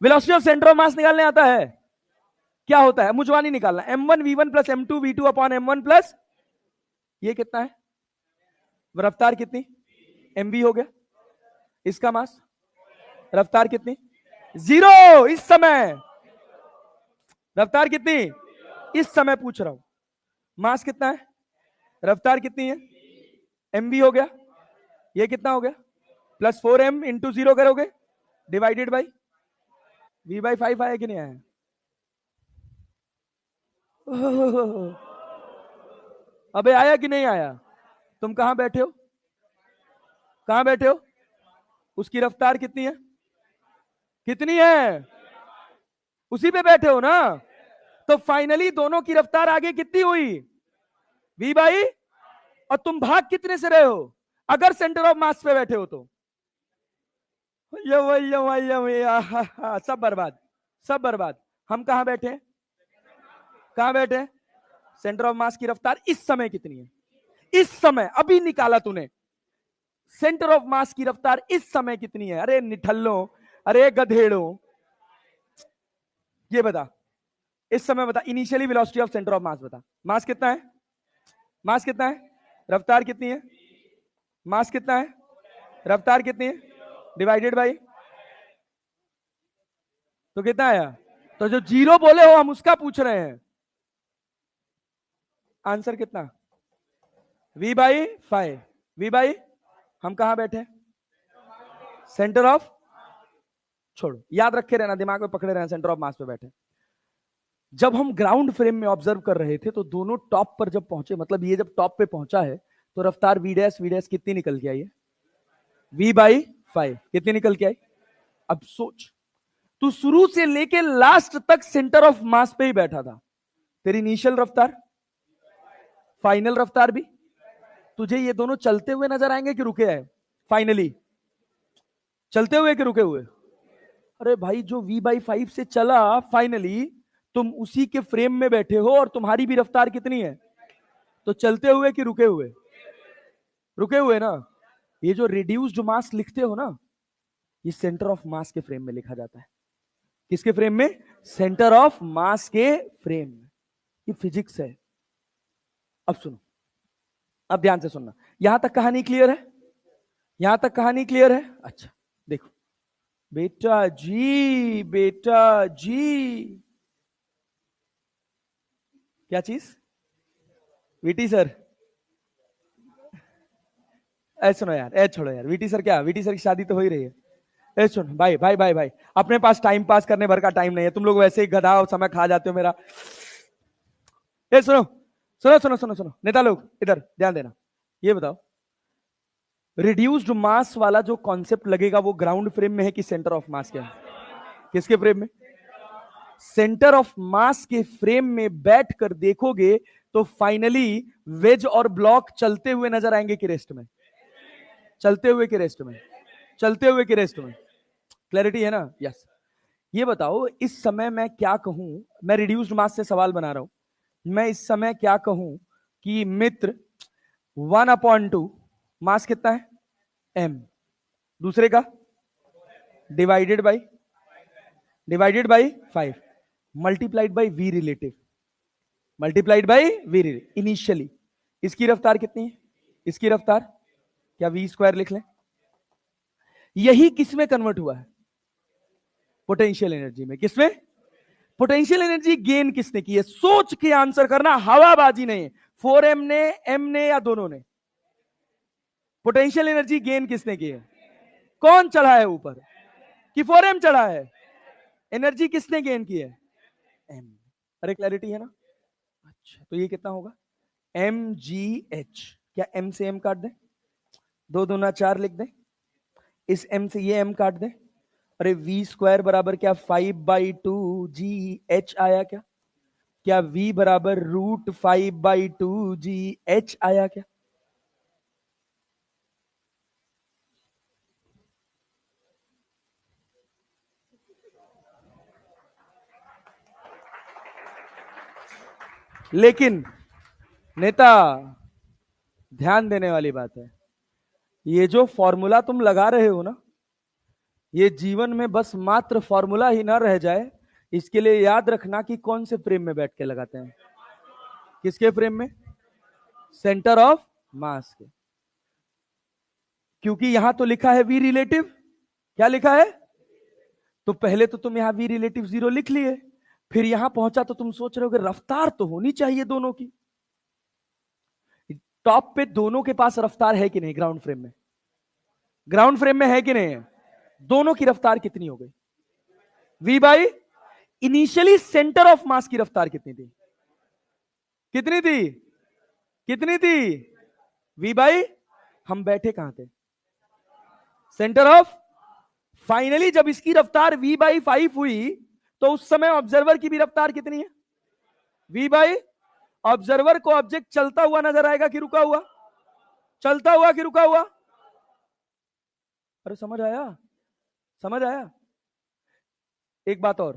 वेलोसिटी ऑफ सेंटर ऑफ मास निकालने आता है? क्या होता है? मुझवानी निकालना। m1v1 plus m2v2 upon m1 plus, ये कितना है? रफ्तार कितनी? mv हो गया। इसका मास, रफ्तार कितनी? 0। इस समय रफ्तार कितनी? इस समय पूछ रहा हूं। मास कितना है? रफ्तार कितनी है? mv हो गया। ये कितना हो गया? प्लस 4m इंटू 0 करोगे डिवाइडेड बाई v/5 आया कि नहीं आया? अबे आया कि नहीं आया? तुम कहां बैठे हो? कहां बैठे हो? उसकी रफ्तार कितनी है? कितनी है? उसी पे बैठे हो ना? तो फाइनली दोनों की रफ्तार आगे कितनी हुई? v/, और तुम भाग कितने से रहे हो अगर सेंटर ऑफ मास पे बैठे हो तो? सब बर्बाद, सब बर्बाद। हम कहां बैठे हैं? कहां बैठे? सेंटर ऑफ मास की रफ्तार इस समय कितनी है? इस समय अभी निकाला तूने, सेंटर ऑफ मास की रफ्तार इस समय कितनी है? अरे निठल्लो, अरे गधेड़ो, ये बता इस समय बता। Initially velocity of centre of मास बता। मास कितना है? मास कितना है? रफ्तार कितनी है? मास कितना है? रफ्तार कितनी है? डिवाइडेड बाई, तो कितना आया? तो जो जीरो बोले हो हम उसका पूछ रहे हैं। आंसर कितना? v/5। v/, हम कहां बैठे? सेंटर ऑफ, छोड़ो, याद रखे रहना, दिमाग में पकड़े रहना, सेंटर ऑफ मास पे बैठे। जब हम ग्राउंड फ्रेम में ऑब्जर्व कर रहे थे तो दोनों टॉप पर जब पहुंचे, मतलब ये जब टॉप पे पहुंचा है तो रफ्तार v डैश कितनी निकल के आई है? v/5 कितनी निकल के आई? अब सोच, तू शुरू से लेके लास्ट तक सेंटर ऑफ मास पे ही बैठा था। तेरी इनिशियल रफ्तार, फाइनल रफ्तार भी, तुझे ये दोनों चलते हुए नजर आएंगे कि रुके हैं? फाइनली चलते हुए कि रुके हुए? अरे भाई, जो v/5 से चला फाइनली, तुम उसी के फ्रेम में बैठे हो और तुम्हारी भी रफ्तार कितनी है? तो चलते हुए कि रुके हुए? रुके हुए ना। ये जो रिड्यूस्ड मास लिखते हो ना, ये सेंटर ऑफ मास के फ्रेम में लिखा जाता है। किसके फ्रेम में? सेंटर ऑफ मास के फ्रेम में। ये फिजिक्स है। अब सुनो, अब ध्यान से सुनना। यहां तक कहानी क्लियर है? यहां तक कहानी क्लियर है? अच्छा देखो बेटा जी, बेटा जी, क्या चीज? वीटी सर, ऐ सुनो यार, ऐ छोड़ो यार, वीटी सर क्या, वीटी सर की शादी तो हो ही रही है। ए सुन भाई भाई भाई भाई, अपने पास टाइम पास करने भर का टाइम नहीं है, तुम लोग वैसे ही गधा और समय खा जाते हो मेरा। ए सुनो सुनो सुनो सुनो सुनो, नेता लोग इधर ध्यान देना। ये बताओ, रिड्यूस्ड मास वाला जो कॉन्सेप्ट लगेगा वो ग्राउंड फ्रेम में है कि सेंटर ऑफ मास के? किसके फ्रेम में? सेंटर ऑफ मास के फ्रेम में बैठ कर देखोगे तो फाइनली वेज और ब्लॉक चलते हुए नजर आएंगे कि रेस्ट में? चलते हुए कि रेस्ट में? चलते हुए कि रेस्ट में? क्लैरिटी है ना? यस। ये बताओ, इस समय मैं क्या कहूं, मैं रिड्यूस्ड मास से सवाल बना रहा हूं, मैं इस समय क्या कहूं कि मित्र 1/2 मास कितना है? m, दूसरे का divided by 5 multiplied by v relative, multiplied by v relative. Initially इसकी रफ्तार कितनी है? इसकी रफ्तार क्या v² लिख लें? यही किसमें कन्वर्ट हुआ है? पोटेंशियल एनर्जी में। किसमें? पोटेंशियल एनर्जी गेन किसने की है? सोच के आंसर करना, हवाबाजी नहीं। 4m ने, m ने या दोनों ने? पोटेंशियल एनर्जी गेन किसने की है? कौन चढ़ा है ऊपर? कि 4m चढ़ा है? एनर्जी किसने गेन की है? m। अरे क्लैरिटी है ना? अच्छा, तो ये कितना होगा? mgh। क्या m से m काट दें? 2 दूना 4 लिख दें। इस m से ये m काट दें। अरे v² बराबर क्या 5/2 gh आया क्या? क्या v बराबर √5/2 gh आया क्या? लेकिन नेता, ध्यान देने वाली बात है, ये जो फॉर्मूला तुम लगा रहे हो ना, ये जीवन में बस मात्र फॉर्मूला ही ना रह जाए, इसके लिए याद रखना कि कौन से फ्रेम में बैठ के लगाते हैं। किसके फ्रेम में? सेंटर ऑफ मास के। क्योंकि यहां तो लिखा है वी रिलेटिव, क्या लिखा है? तो पहले तो तुम यहां वी रिलेटिव 0 लिख लिए, फिर यहां पहुंचा तो तुम सोच रहे हो कि रफ्तार तो होनी चाहिए दोनों की। टॉप पे दोनों के पास रफ्तार है कि नहीं? ग्राउंड फ्रेम में, ग्राउंड फ्रेम में है कि नहीं है? दोनों की रफ्तार कितनी हो गई? v/, इनिशियली सेंटर ऑफ मास की रफ्तार कितनी थी? कितनी थी? कितनी थी? v/, हम बैठे कहां थे? Centre of. फाइनली जब इसकी रफ्तार v/5 हुई तो उस समय ऑब्जर्वर की भी रफ्तार कितनी है? v/, ऑब्जर्वर को ऑब्जेक्ट चलता हुआ नजर आएगा कि रुका हुआ? चलता हुआ कि रुका हुआ? अरे समझ आया? समझ आया? एक बात और,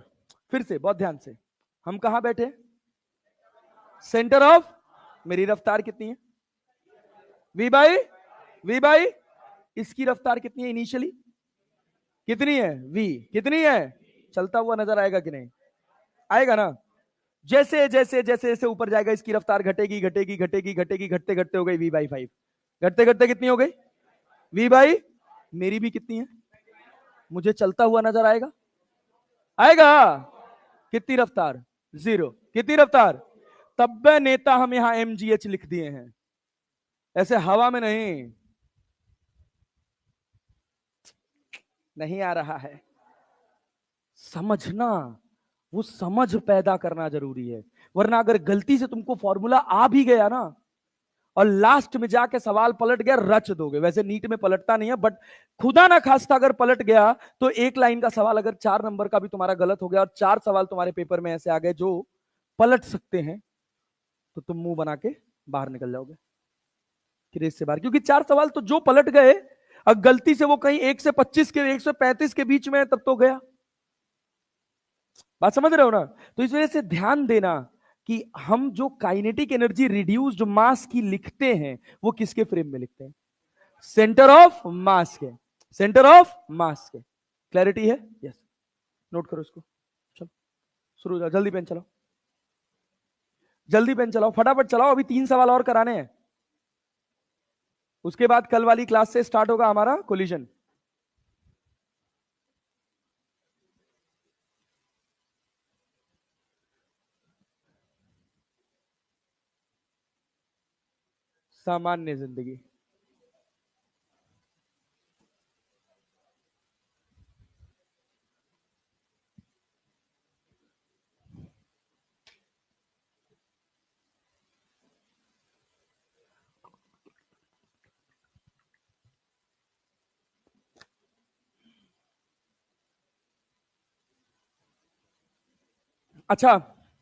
फिर से बहुत ध्यान से, हम कहां बैठे? सेंटर ऑफ, मेरी रफ्तार कितनी है? वी बाई इसकी रफ्तार कितनी है इनिशियली? कितनी है? वी। कितनी है? चलता हुआ नजर आएगा कि नहीं? आएगा ना। जैसे जैसे जैसे जैसे ऊपर जाएगा इसकी रफ्तार घटेगी घटेगी घटेगी घटेगी, घटते घटते हो गई वी बाई 5। घटते घटते कितनी हो गई? वी बाई, मेरी भी कितनी है? मुझे चलता हुआ नजर आएगा? आएगा। कितनी रफ्तार? 0। कितनी रफ्तार? तब नेता हम यहां mgh लिख दिए हैं, ऐसे हवा में नहीं। नहीं आ रहा है समझना, वो समझ पैदा करना जरूरी है। वरना अगर गलती से तुमको फॉर्मूला आ भी गया ना और लास्ट में जाके सवाल पलट गया, रच दोगे। वैसे नीट में पलटता नहीं है, बट खुदा ना खास्ता अगर पलट गया तो एक लाइन का सवाल अगर 4 नंबर का भी तुम्हारा गलत हो गया और 4 सवाल तुम्हारे पेपर में ऐसे आ गए जो पलट सकते हैं, तो तुम मुंह बना के बाहर निकल जाओगे क्रेज से बाहर। क्योंकि 4 सवाल तो जो पलट गए, अगर गलती से वो कहीं 1 से 25 के 1 से 35 के बीच में, तब तो गया। बात समझ रहे हो ना? तो इस वजह से ध्यान देना कि हम जो काइनेटिक एनर्जी रिड्यूस्ड मास की लिखते हैं वो किसके फ्रेम में लिखते हैं? सेंटर ऑफ मास के। सेंटर ऑफ मास के। क्लैरिटी है? यस। नोट करो इसको। चलो शुरू हो जाओ, जल्दी पेन चलाओ, जल्दी पेन चलाओ, फटाफट चलाओ, अभी 3 सवाल और कराने हैं। उसके बाद कल वाली क्लास से स्टार्ट होगा हमारा कोलिजन। सामान्य जिंदगी। अच्छा,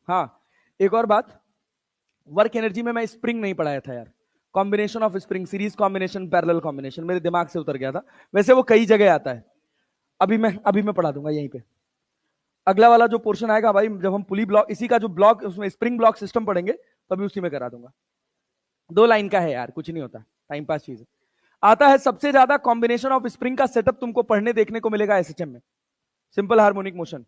हाँ, एक और बात, वर्क एनर्जी में मैं स्प्रिंग नहीं पढ़ाया था यार। Combination of spring, series combination, parallel combination मेरे दिमाग से उतर गया था। वैसे वो कई जगह आता है। अभी मैं पढ़ा दूंगा यहीं पे। अगला वाला जो पोर्शन आएगा भाई, जब हम पुली ब्लॉक, इसी का जो ब्लॉक, उसमें स्प्रिंग ब्लॉक सिस्टम पढ़ेंगे, तभी उसी में करा दूंगा। 2 लाइन का है यार, कुछ नहीं होता, टाइम पास चीज है। आता है सबसे ज्यादा कॉम्बिनेशन ऑफ स्प्रिंग का सेटअप तुमको पढ़ने देखने को मिलेगा एसएचएम में, सिंपल हार्मोनिक मोशन।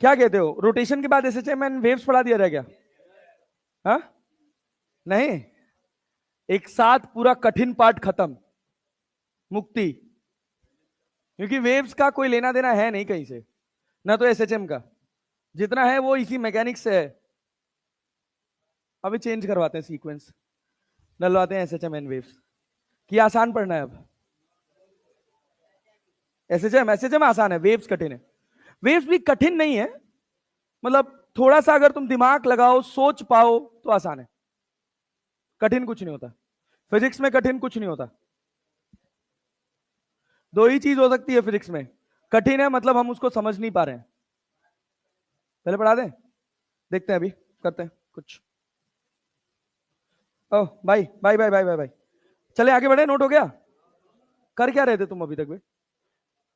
क्या कहते हो? रोटेशन के बाद एसएचएम एंड वेव्स पढ़ा दिया जाएगा? हाँ? नहीं, एक साथ पूरा कठिन पार्ट खत्म, मुक्ति। क्योंकि वेव्स का कोई लेना देना है नहीं कहीं से, ना तो एसएचएम का। जितना है वो इसी मैकेनिक्स से है। अभी चेंज करवाते हैं सीक्वेंस, डलवाते हैं एसएचएम एंड वेव्स कि आसान पढ़ना है अब। एसएचएम एसएचएम आसान है, वेव्स कठिन है। वेव्स भी कठिन नहीं है, मतलब थोड़ा सा अगर तुम दिमाग लगाओ, सोच पाओ तो आसान है। कठिन कुछ नहीं होता, फिजिक्स में कठिन कुछ नहीं होता। 2 ही चीज हो सकती है फिजिक्स में, कठिन है मतलब हम उसको समझ नहीं पा रहे हैं। पहले पढ़ा दें, देखते हैं, अभी करते हैं कुछ। ओह भाई भाई भाई भाई भाई भाई, चले आगे बढ़े। नोट हो गया? कर क्या रहे थे तुम अभी तक भाई?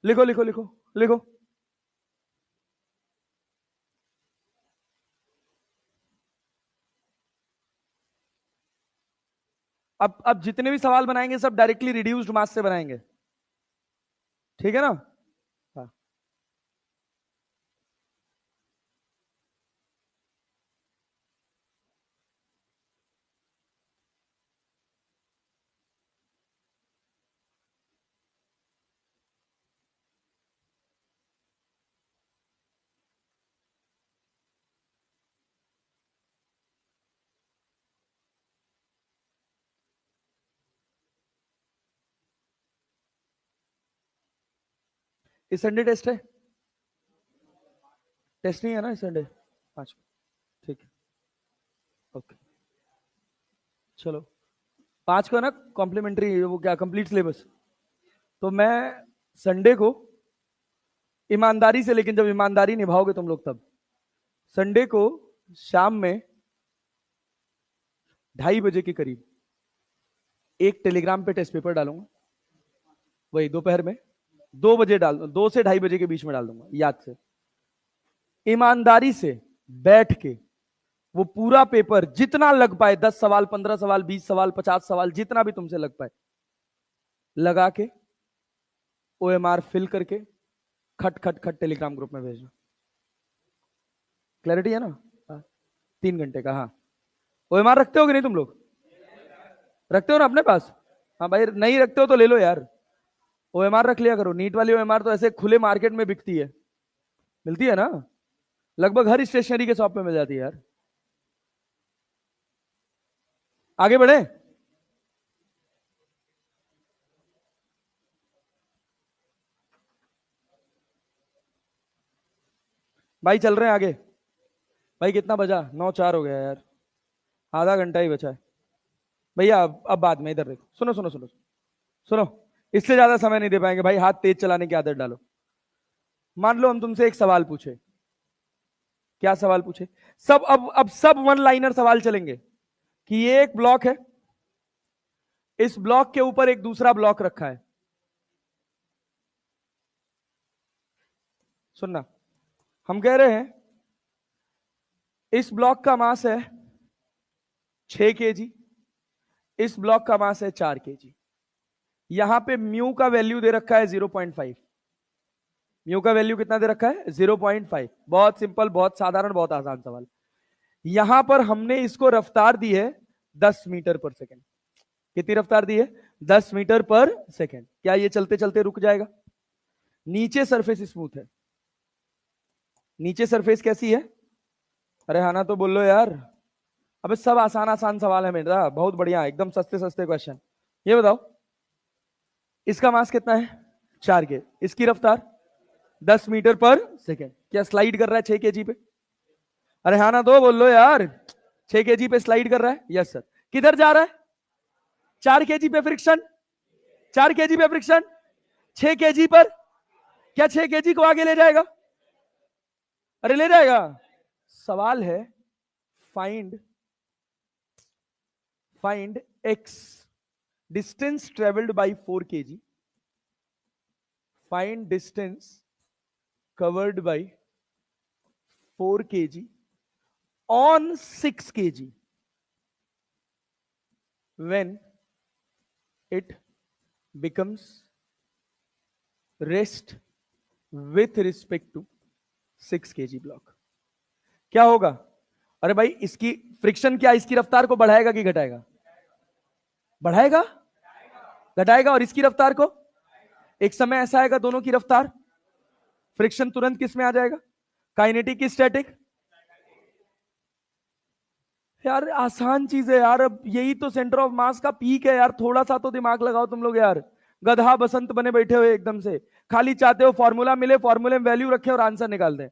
लिखो लिखो लिखो लिखो। अब जितने भी सवाल बनाएंगे सब डायरेक्टली रिड्यूस्ड मास से बनाएंगे, ठीक है ना? हाँ। इस संडे टेस्ट है? टेस्ट नहीं है ना इस संडे? 5, ठीक है, ओके। चलो 5 को है ना कॉम्प्लीमेंट्री, वो क्या कंप्लीट सिलेबस। तो मैं संडे को ईमानदारी से, लेकिन जब ईमानदारी निभाओगे तुम लोग तब, संडे को शाम में 2:30 बजे के करीब एक टेलीग्राम पे टेस्ट पेपर डालूंगा। वही दोपहर में 2 बजे डाल, 2 से 2:30 बजे के बीच में डाल दूंगा, याद से। ईमानदारी से बैठ के वो पूरा पेपर जितना लग पाए, 10 सवाल, 15 सवाल, 20 सवाल, 50 सवाल, जितना भी तुमसे लग पाए, लगा के OMR फिल करके खट खट खट टेलीग्राम ग्रुप में भेजना। क्लैरिटी है ना? 3 घंटे का। हाँ, OMR रखते हो कि नहीं तुम लोग? रखते हो ना अपने पास? हाँ भाई, नहीं रखते हो तो ले लो यार, OMR रख लिया करो। नीट वाली OMR तो ऐसे खुले मार्केट में बिकती है, मिलती है ना, लगभग हर स्टेशनरी के शॉप में मिल जाती है यार। आगे बढ़े। भाई चल रहे हैं आगे। भाई कितना बजा? 9:04 हो गया यार, आधा घंटा ही बचा है भैया। अब बाद में, इधर देखो, सुनो सुनो सुनो सुनो, इससे ज्यादा समय नहीं दे पाएंगे भाई, हाथ तेज चलाने की आदत डालो। मान लो हम तुमसे एक सवाल पूछे। क्या सवाल पूछे? सब अब सब वन लाइनर सवाल चलेंगे कि ये एक ब्लॉक है, इस ब्लॉक के ऊपर एक दूसरा ब्लॉक रखा है। सुनना, हम कह रहे हैं इस ब्लॉक का मास है 6 kg, इस ब्लॉक का मास है 4 kg। यहां पे म्यू का वैल्यू दे रखा है 0.5। म्यू का वैल्यू कितना दे रखा है? 0.5। बहुत सिंपल, बहुत साधारण, बहुत आसान सवाल। यहां पर हमने इसको रफ्तार दी है 10 मीटर पर सेकेंड। कितनी रफ्तार दी है? 10 मीटर पर सेकेंड। क्या ये चलते चलते रुक जाएगा? नीचे सरफेस स्मूथ है। नीचे सरफेस कैसी है? अरे हाँ ना तो बोल लो यार। अबे सब आसान आसान सवाल है मेरा, बहुत बढ़िया, एकदम सस्ते सस्ते क्वेश्चन। ये बताओ, इसका मास कितना है? 4 के, इसकी रफ्तार 10 मीटर पर सेकेंड। क्या स्लाइड कर रहा है 6 kg पे? अरे हाँ ना तो बोल लो यार। 6 kg पे स्लाइड कर रहा है? Yes sir. किधर जा रहा है? 4 kg पे फ्रिक्शन। 4 kg पे फ्रिक्शन, 6 kg पर। क्या 6 kg को आगे ले जाएगा? अरे ले जाएगा। सवाल है find x distance traveled by 4 kg, find distance covered by 4 kg on 6 kg when it becomes rest with respect to 6 kg block. क्या होगा? अरे भाई, इसकी फ्रिक्शन क्या इसकी रफ्तार को बढ़ाएगा कि घटाएगा? बढ़ाएगा, घटाएगा। और इसकी रफ्तार को? एक समय ऐसा आएगा दोनों की रफ्तार, फ्रिक्शन तुरंत किस में आ जाएगा? काइनेटिक की स्टैटिक? यार आसान चीज है यार, अब यही तो सेंटर ऑफ मास का पीक है यार। थोड़ा सा तो दिमाग लगाओ तुम लोग यार, गधा बसंत बने बैठे हुए एकदम से, खाली चाहते हो फॉर्मूला मिले, फॉर्मूले में वैल्यू रखे और आंसर निकाल दें।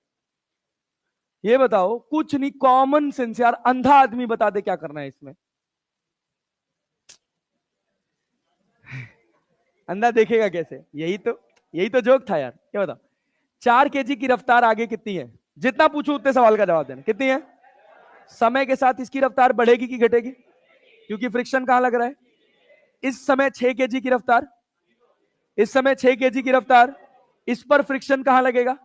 ये बताओ, कुछ नहीं, कॉमन सेंस यार, अंधा आदमी बता दे क्या करना है इसमें। अंधा देखेगा कैसे? यही तो जोक था यार। ये बताओ, 4 kg की रफ्तार आगे कितनी है? जितना पूछू उतने सवाल का जवाब देना। कितनी है? समय के साथ इसकी रफ्तार बढ़ेगी कि घटेगी? क्योंकि फ्रिक्शन कहां लग रहा है? इस समय 6 kg की रफ्तार, इस समय 6 kg की रफ्तार, इस पर फ्रिक्शन कहां लगेगा?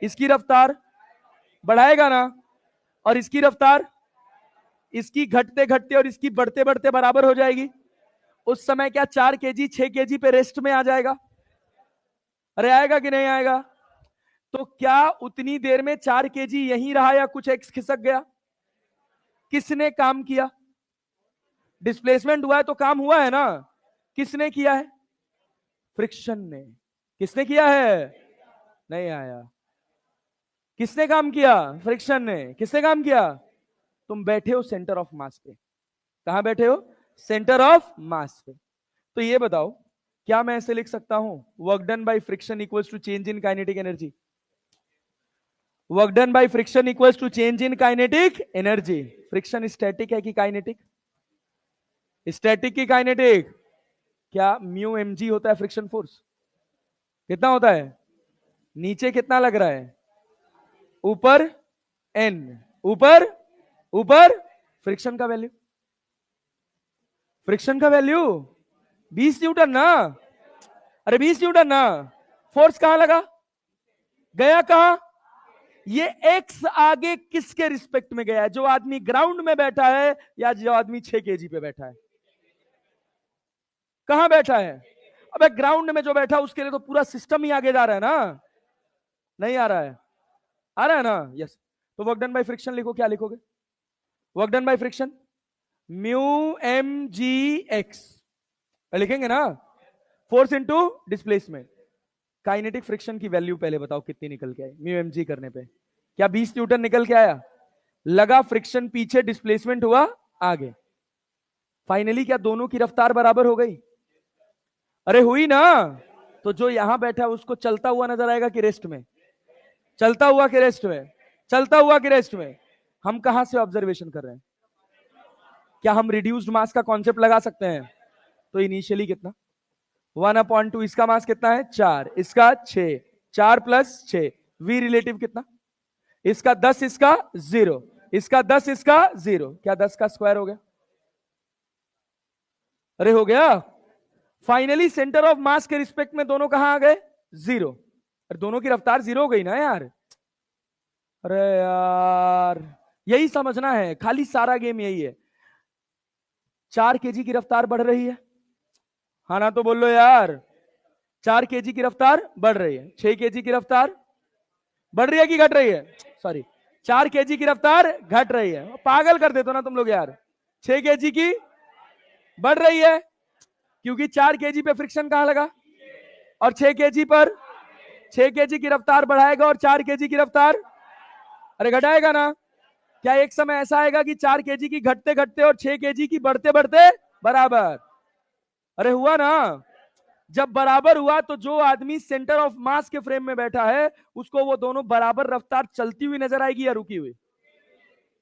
इसकी रफ्तार बढ़ाएगा ना, और इसकी रफ्तार, इसकी घटते घटते और इसकी बढ़ते बढ़ते बराबर हो जाएगी। उस समय क्या 4 kg 6 kg पे रेस्ट में आ जाएगा? अरे आएगा कि नहीं आएगा? तो क्या उतनी देर में 4 kg यहीं रहा या कुछ एक्स खिसक गया? किसने काम किया? डिस्प्लेसमेंट हुआ है तो काम हुआ है ना। किसने किया है? फ्रिक्शन ने। किसने किया है? नहीं आया। किसने काम किया? फ्रिक्शन ने। किसने काम किया? तुम बैठे हो सेंटर ऑफ मास पे। कहां बैठे हो? सेंटर ऑफ मास पे। तो ये बताओ, क्या मैं ऐसे लिख सकता हूं, work done by friction equals to change in kinetic energy? Work done by friction equals to change in kinetic energy. Friction static है कि काइनेटिक? स्टैटिक की काइनेटिक? क्या म्यू mg होता है फ्रिक्शन फोर्स? कितना होता है? नीचे कितना लग रहा है? ऊपर n, ऊपर ऊपर फ्रिक्शन का वैल्यू, फ्रिक्शन का वैल्यू 20 न्यूटन ना। अरे 20 न्यूटन ना। फोर्स कहां लगा? गया कहां? ये एक्स आगे किसके रिस्पेक्ट में गया है? जो आदमी ग्राउंड में बैठा है या जो आदमी 6 केजी पे बैठा है? कहां बैठा है? अबे ग्राउंड में जो बैठा उसके लिए तो पूरा सिस्टम ही आगे जा रहा है ना। नहीं आ रहा है? आ रहा है ना? यस। तो वर्क डन बाय फ्रिक्शन लिखो, क्या लिखोगे? Work done by friction mu m g x लिखेंगे ना, force into displacement. Kinetic friction की वैल्यू पहले बताओ कितनी निकल के आई म्यू एम जी करने पे? क्या 20 न्यूटन निकल के आया? लगा फ्रिक्शन पीछे, डिस्प्लेसमेंट हुआ आगे। फाइनली क्या दोनों की रफ्तार बराबर हो गई? अरे हुई ना। तो जो यहां बैठा है उसको चलता हुआ नजर आएगा कि रेस्ट में? चलता हुआ कि रेस्ट में? चलता हुआ कि रेस्ट में? हम कहां से ऑब्जर्वेशन कर रहे हैं? क्या हम रिड्यूस्ड मास का कॉन्सेप्ट लगा सकते हैं? तो इनिशियली कितना? 1/2। इसका मास कितना है? 4, इसका 6, 4 + 6। वी रिलेटिव कितना? इसका 10, इसका 0, इसका 10, इसका 0। क्या 10 का स्क्वायर हो गया? अरे हो गया। फाइनली सेंटर ऑफ मास के रिस्पेक्ट में दोनों कहां आ गए? 0। और दोनों की रफ्तार 0 हो गई ना यार। अरे यार यही समझना है, खाली सारा गेम यही है। 4 केजी की रफ्तार बढ़ रही है, हाँ ना? तो बोल लो यार। 4 केजी की रफ्तार बढ़ रही है, 6 केजी की रफ्तार बढ़ रही है कि घट रही है? सॉरी, 4 केजी की रफ्तार घट रही है। पागल कर देते हो ना तुम लोग यार। 6 केजी की बढ़ रही है क्योंकि 4 केजी पे फ्रिक्शन कहां लगा, और 6 केजी पर 6 केजी की रफ्तार बढ़ाएगा और 4 केजी की रफ्तार अरे घटाएगा ना। क्या एक समय ऐसा आएगा कि 4 केजी की घटते घटते और 6 केजी की बढ़ते बढ़ते बराबर? अरे हुआ ना। जब बराबर हुआ तो जो आदमी सेंटर ऑफ मास के फ्रेम में बैठा है उसको वो दोनों बराबर रफ्तार चलती हुई नजर आएगी या रुकी हुई?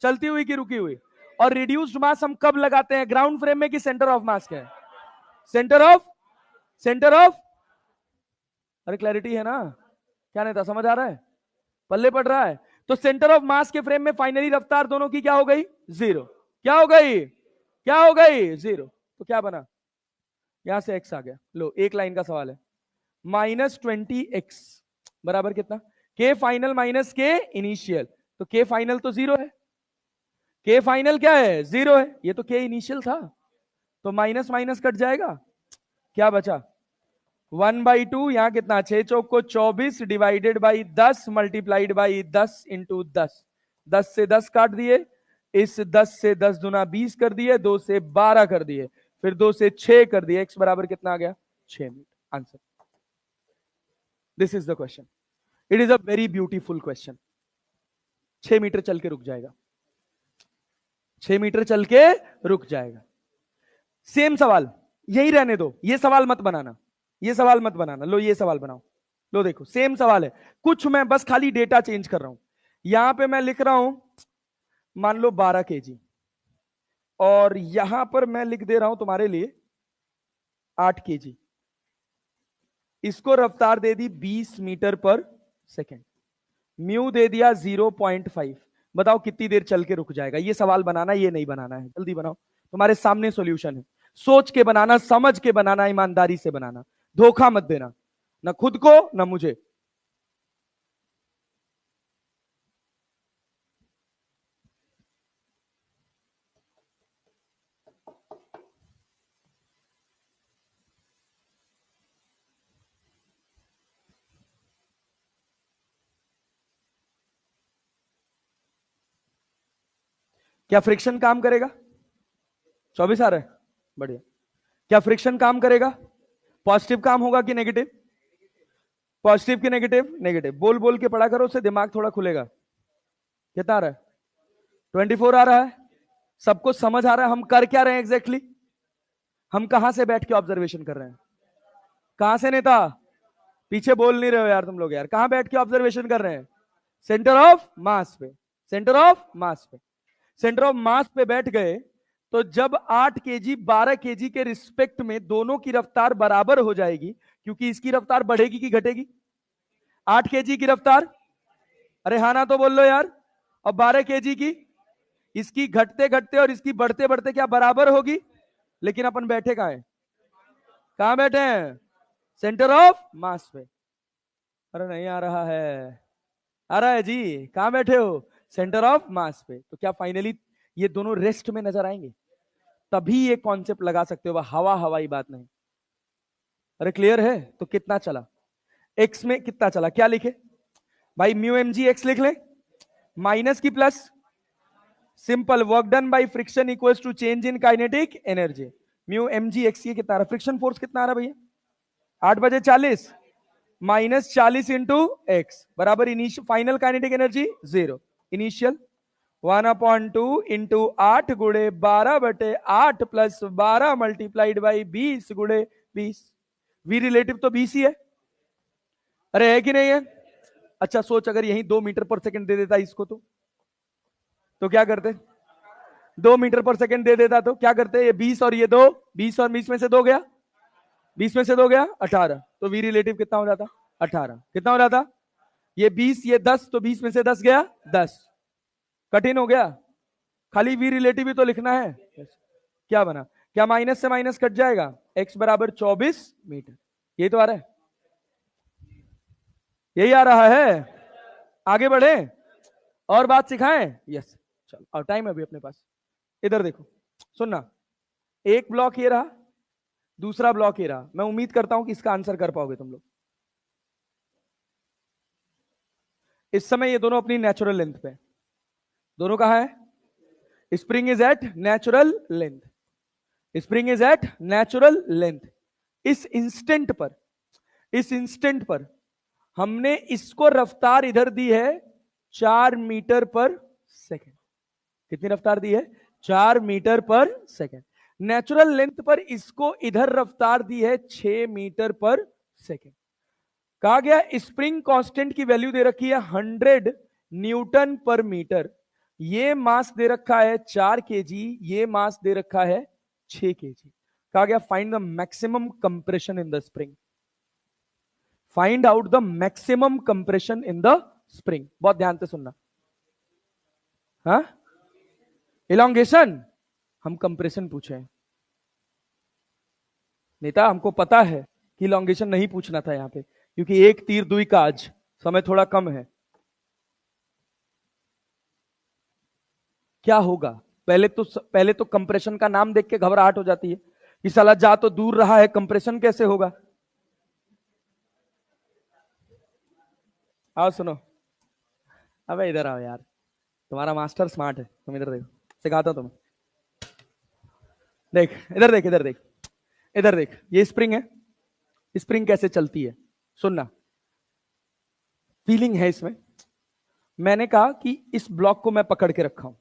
चलती हुई कि रुकी हुई? और रिड्यूस्ड मास हम कब लगाते हैं, ग्राउंड फ्रेम में कि सेंटर ऑफ मास के? सेंटर ऑफ अरे क्लैरिटी है ना? क्या नहीं था, समझ आ रहा है? पल्ले पड़ रहा है? तो सेंटर ऑफ मास के फ्रेम में फाइनली रफ्तार दोनों की क्या हो गई? 0। क्या हो गई? क्या हो गई? 0। तो क्या बना? यहां से x आ गया। लो एक लाइन का सवाल है। -20x बराबर कितना? के फाइनल माइनस के इनिशियल। तो के फाइनल तो 0 है, के फाइनल क्या है? 0 है। ये तो के इनिशियल था, तो माइनस माइनस कट जाएगा, क्या बचा? 1/2। यहां कितना? 6 चौक को 24 divided by 10 multiplied by 10 into 10। 10 से 10 काट दिए, इस 10 से 10 दुना 20 कर दिए, 2 से 12 कर दिए, फिर 2 से 6 कर दिए। x बराबर कितना आ गया? 6 metre. Answer. This is the question. It is a very beautiful question. 6 metre चल के रुक जाएगा, 6 मीटर चल के रुक जाएगा। सेम सवाल यही रहने दो, ये सवाल मत बनाना, ये सवाल मत बनाना। लो ये सवाल बनाओ। लो देखो सेम सवाल है, कुछ मैं बस खाली डेटा चेंज कर रहा हूं। यहां पे मैं लिख रहा हूं मान लो 12 केजी, और यहां पर मैं लिख दे रहा हूं तुम्हारे लिए 8 केजी। इसको रफ्तार दे दी 20 मीटर पर सेकेंड, म्यू दे दिया 0.5। बताओ कितनी देर चल के रुक जाएगा? ये सवाल बनाना, ये नहीं बनाना है, जल्दी बनाओ। तुम्हारे सामने सॉल्यूशन है, सोच के बनाना, समझ के बनाना, ईमानदारी से बनाना, धोखा मत देना, ना खुद को ना मुझे। क्या फ्रिक्शन काम करेगा? 24 आ रहा है, बढ़िया। क्या फ्रिक्शन काम करेगा? पॉजिटिव काम होगा कि नेगेटिव? पॉजिटिव कि नेगेटिव? नेगेटिव। बोल बोल के पढ़ा करो, उससे दिमाग थोड़ा खुलेगा। कितना आ रहा है? 24 आ रहा है। सबको समझ आ रहा है हम कर क्या रहे हैं एग्जैक्टली exactly? हम कहां से बैठ के ऑब्जर्वेशन कर रहे हैं? कहां से नेता? पीछे बोल नहीं रहे हो यार तुम लोग यार। कहां बैठ के ऑब्जर्वेशन कर रहे हैं? सेंटर ऑफ मास पे। सेंटर ऑफ मास पे, सेंटर ऑफ मास पे बैठ गए तो जब 8 केजी 12 केजी के रिस्पेक्ट में दोनों की रफ्तार बराबर हो जाएगी, क्योंकि इसकी रफ्तार बढ़ेगी कि घटेगी? 8 केजी की रफ्तार, अरे हाँ ना? तो बोल लो यार। और 12 केजी की, इसकी घटते घटते और इसकी बढ़ते बढ़ते क्या बराबर होगी? लेकिन अपन बैठे कहां हैं? कहां बैठे हैं? सेंटर ऑफ मास पे। अरे नहीं आ रहा है, आ रहा है जी, कहां बैठे हो? सेंटर ऑफ मास पे। तो क्या फाइनली ये दोनों रेस्ट में नजर आएंगे? तभी ये कॉन्सेप्ट लगा सकते हो, हवा हवाई बात नहीं। अरे क्लियर है? तो कितना चला एक्स में, कितना चला, क्या लिखे भाई? म्यू एम जी एक्स लिख ले, माइनस की plus, simple, work done by friction equals to change in kinetic energy. Mu m g x, ये कितना आ रहा? फ्रिक्शन फोर्स कितना आ रहा भैया? 8/40 माइनस 40 इंटू एक्स बराबर initial final kinetic energy 0। Initial 1/2 into 8 गुड़े 12/8 प्लस 12 मल्टीप्लाइड बाई 20 गुड़े 20। वी रिलेटिव तो 20 ही है। अरे है कि नहीं है? अच्छा सोच, अगर यही 2 मीटर पर सेकंड दे देता इसको तो क्या करते? 2 मीटर पर सेकंड दे देता तो क्या करते? ये 20 और ये 2, 20 और 20 में से 2 गया, 20 में से 2 गया 18। तो वी रिलेटिव कितना हो जाता? 18। कितना हो जाता? ये 20 ये 10, तो 20 में से 10 गया 10। कठिन हो गया? खाली वी रिलेटिव ही तो लिखना है। क्या बना? क्या माइनस से माइनस कट जाएगा? x बराबर 24 मीटर। यही तो आ रहा है, यही आ रहा है। आगे बढ़े और बात सिखाएं? यस चलो, और टाइम है अभी अपने पास। इधर देखो, सुनना, एक ब्लॉक ये रहा, दूसरा ब्लॉक ये रहा। मैं उम्मीद करता हूं कि इसका आंसर कर पाओगे तुम लोग। इस समय ये दोनों अपनी नेचुरल लेंथ पे, दोनों कहां है? Spring is at natural length, spring is at natural length. इस इंस्टेंट पर, इस इंस्टेंट पर हमने इसको रफ्तार इधर दी है 4 मीटर पर सेकेंड। कितनी रफ्तार दी है? 4 मीटर पर सेकेंड। नेचुरल लेंथ पर इसको इधर रफ्तार दी है 6 मीटर पर सेकेंड। कहा गया स्प्रिंग कांस्टेंट की वैल्यू दे रखी है 100 न्यूटन पर मीटर। ये मास दे रखा है 4 केजी, ये मास दे रखा है 6 केजी। कहा गया find the maximum compression in the spring, find out the maximum compression in the spring. बहुत ध्यान से सुनना। हाँ, इलॉन्गेशन, हम कंप्रेशन पूछे हैं नेता। हमको पता है कि इलॉन्गेशन नहीं पूछना था यहां पे, क्योंकि एक तीर दुई काज, समय थोड़ा कम है। क्या होगा? पहले तो कंप्रेशन का नाम देख के घबराहट हो जाती है कि साला जा तो दूर रहा है, कंप्रेशन कैसे होगा? आओ सुनो, अबे इधर आओ यार, तुम्हारा मास्टर स्मार्ट है, तुम इधर देखो, सिखाता हूं तुम्हें। देख इधर देख, इधर देख, इधर देख, ये स्प्रिंग है, स्प्रिंग कैसे चलती है सुनना, फीलिंग है इसमें। मैंने कहा कि इस ब्लॉक को मैं पकड़ के रखा हूं,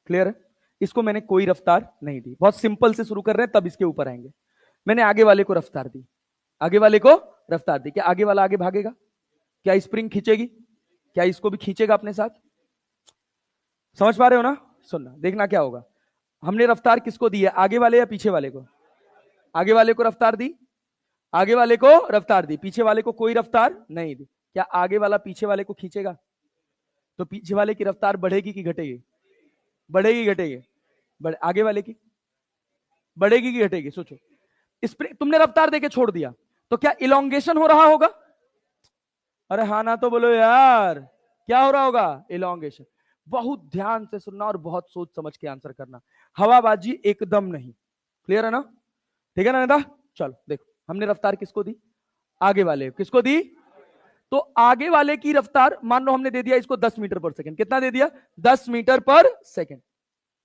क्लियर है? इसको मैंने कोई रफ्तार नहीं दी, बहुत सिंपल से शुरू कर रहे हैं तब इसके ऊपर आएंगे। मैंने आगे वाले को रफ्तार दी, आगे वाले को रफ्तार दी। क्या आगे वाला आगे भागेगा? क्या स्प्रिंग खींचेगी? क्या इसको भी खींचेगा अपने साथ? समझ पा रहे हो ना? सुनना, देखना क्या होगा। हमने रफ्तार किसको दी है? आगे वाले या पीछे वाले को? आगे वाले को रफ्तार दी, आगे वाले को रफ्तार दी, पीछे वाले को कोई रफ्तार नहीं दी। क्या आगे वाला पीछे वाले को खींचेगा? तो पीछे वाले की रफ्तार बढ़ेगी कि घटेगी? बढ़ेगी घटेगी? आगे वाले की बढ़ेगी कि घटेगी? सोचो, तुमने रफ्तार देके छोड़ दिया तो क्या इलोंगेशन हो रहा होगा? अरे हाँ ना तो बोलो यार, क्या हो रहा होगा? इलोंगेशन। बहुत ध्यान से सुनना और बहुत सोच समझ के आंसर करना, हवाबाजी एकदम नहीं। क्लियर है ना? ठीक है ना नेता? चलो देखो, हमने रफ्तार किसको दी? आगे वाले। किसको दी? तो आगे वाले की रफ्तार मान लो हमने दे दिया इसको 10 मीटर पर सेकंड। कितना दे दिया? 10 मीटर पर सेकंड।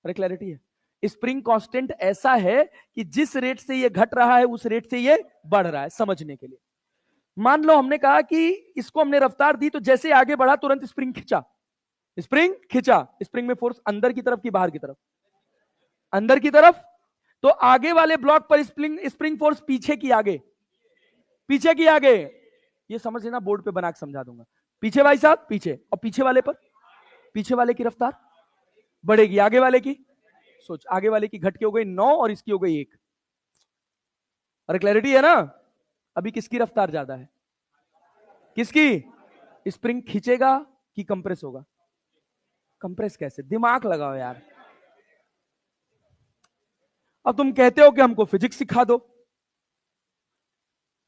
अरे क्लैरिटी है? स्प्रिंग कांस्टेंट ऐसा है कि जिस रेट से ये घट रहा है उस रेट से ये बढ़ रहा है, समझने के लिए। मान लो हमने कहा कि इसको हमने रफ्तार दी, तो जैसे आगे बढ़ा तुरंत स्प्रिंग खिंचा, स्प्रिंग खिंचा। स्प्रिंग में फोर्स अंदर की तरफ की बाहर की तरफ? अंदर की तरफ। तो आगे वाले ब्लॉक पर स्प्रिंग फोर्स पीछे की आगे, पीछे की आगे। ये समझ लेना, बोर्ड पे बना के समझा दूंगा। पीछे भाई साहब, पीछे। और पीछे वाले पर, पीछे वाले की रफ्तार बढ़ेगी, आगे वाले की। सोच, आगे वाले की घट के हो गई 9 और इसकी हो गई 1। अरे क्लैरिटी है ना? अभी किसकी रफ्तार ज्यादा है? किसकी? स्प्रिंग खींचेगा कि कंप्रेस होगा? कंप्रेस कैसे? दिमाग लगाओ यार। अब तुम कहते हो कि हमको फिजिक्स सिखा दो,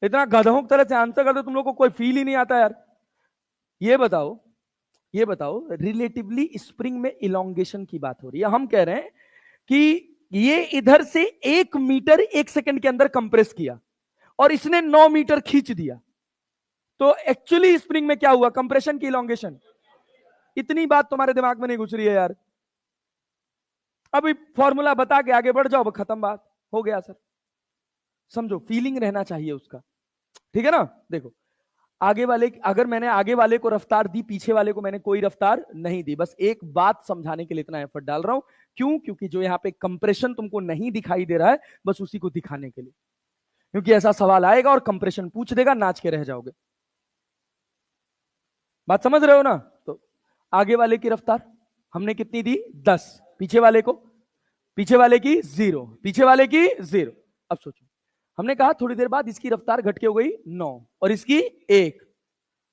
इतना गधों की तरह से आंसर कर दो, तुम लोग को कोई फील ही नहीं आता यार। ये बताओ, ये बताओ, रिलेटिवली स्प्रिंग में इलोंगेशन की बात हो रही है, हम कह रहे हैं कि ये इधर से 1 मीटर 1 सेकंड के अंदर कंप्रेस किया और इसने 9 मीटर खींच दिया, तो एक्चुअली स्प्रिंग में क्या हुआ, कंप्रेशन की इलोंगेशन। इतनी बात तुम्हारे दिमाग में नहीं घुस रही है यार। अभी फॉर्मूला बता के आगे बढ़ जाओ, खत्म बात, हो गया सर। समझो, फीलिंग रहना चाहिए उसका, ठीक है ना। देखो, आगे वाले, अगर मैंने आगे वाले को रफ्तार दी, पीछे वाले को मैंने कोई रफ्तार नहीं दी, बस एक बात समझाने के लिए इतना एफर्ट डाल रहा हूं। क्यों? क्योंकि जो यहां पे कंप्रेशन तुमको नहीं दिखाई दे रहा है, बस उसी को दिखाने के लिए, क्योंकि ऐसा सवाल आएगा और कंप्रेशन पूछ देगा, नाच के रह जाओगे। बात समझ रहे हो ना। तो आगे वाले की रफ्तार हमने कितनी दी, 10, पीछे वाले को, पीछे वाले की 0, पीछे वाले की 0। अब सोचो, हमने कहा थोड़ी देर बाद इसकी रफ्तार घट के हो गई 9 और इसकी 1।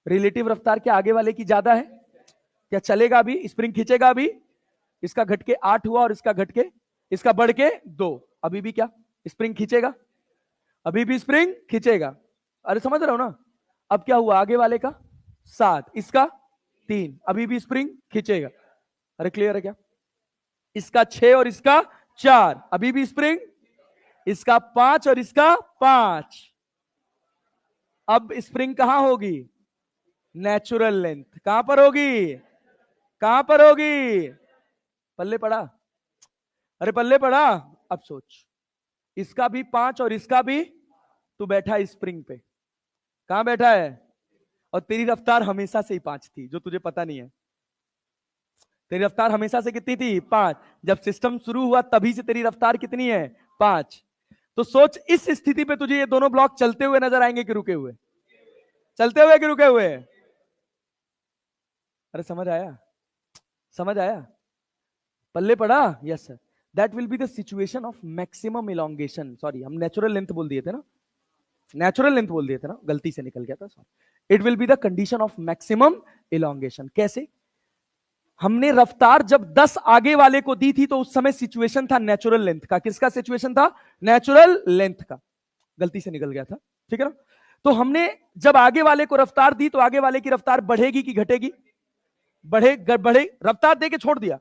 रिलेटिव रफ्तार क्या आगे वाले की ज्यादा है? क्या चलेगा अभी, स्प्रिंग खींचेगा अभी? इसका घट के 8 हुआ और इसका घट के, इसका बढ़ के 2, अभी भी क्या स्प्रिंग खींचेगा? अभी भी स्प्रिंग खींचेगा। अरे समझ रहे हो ना। अब क्या हुआ, आगे वाले का 7, इसका 3, अभी भी स्प्रिंग खींचेगा। अरे क्लियर है क्या? इसका 6 और इसका 4, अभी भी स्प्रिंग, इसका 5 और इसका 5। अब स्प्रिंग कहां होगी? Natural length. कहां पर होगी? कहां पर होगी? पल्ले पड़ा? अरे पल्ले पड़ा। अब सोच, इसका भी 5 और इसका भी, तू बैठा है स्प्रिंग पे, कहां बैठा है? और तेरी रफ्तार हमेशा से ही 5 थी, जो तुझे पता नहीं है। तेरी रफ्तार हमेशा से कितनी थी? 5। जब सिस्टम शुरू हुआ तभी से तेरी रफ्तार कितनी है? 5। तो सोच, इस स्थिति पे तुझे ये दोनों ब्लॉक चलते हुए नजर आएंगे कि रुके हुए? चलते हुए कि रुके हुए? अरे समझ आया? समझ आया? पल्ले पड़ा? Yes sir. That will be the situation of maximum elongation. Sorry, हम नेचुरल लेंथ बोल दिए थे ना, नेचुरल लेंथ बोल दिए थे ना, गलती से निकल गया था, sorry. It will be the condition of maximum elongation. कैसे? हमने रफ्तार जब 10 आगे वाले को दी थी तो उस समय सिचुएशन था नेचुरल लेंथ का। किसका सिचुएशन था? नेचुरल लेंथ का। गलती से निकल गया था, ठीक है ना। तो हमने जब आगे वाले को रफ्तार दी तो आगे वाले की रफ्तार बढ़ेगी कि घटेगी? बढ़े रफ्तार देके छोड़ दिया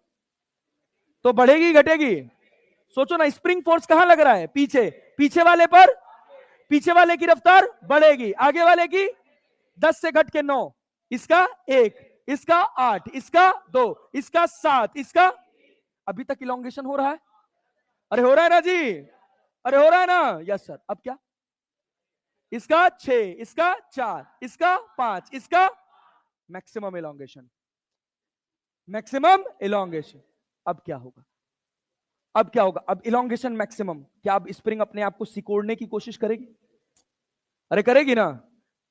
तो बढ़ेगी घटेगी? सोचो ना, स्प्रिंग फोर्स कहां लग रहा है? पीछे। पीछे वाले पर, पीछे वाले की रफ्तार बढ़ेगी, आगे वाले की 10 से घट के 9, इसका 1, इसका 8, इसका 2, इसका 7, इसका, अभी तक इलोंगेशन हो रहा है। अरे हो रहा है ना जी? अरे हो रहा है ना? Yes sir. अब क्या? इसका 6, इसका 4, इसका 5, इसका मैक्सिमम इलोंगेशन, मैक्सिमम इलोंगेशन। अब क्या होगा? अब क्या होगा? अब इलोंगेशन मैक्सिमम, क्या अब स्प्रिंग अपने आप को सिकोड़ने की कोशिश करेगी? अरे करेगी ना।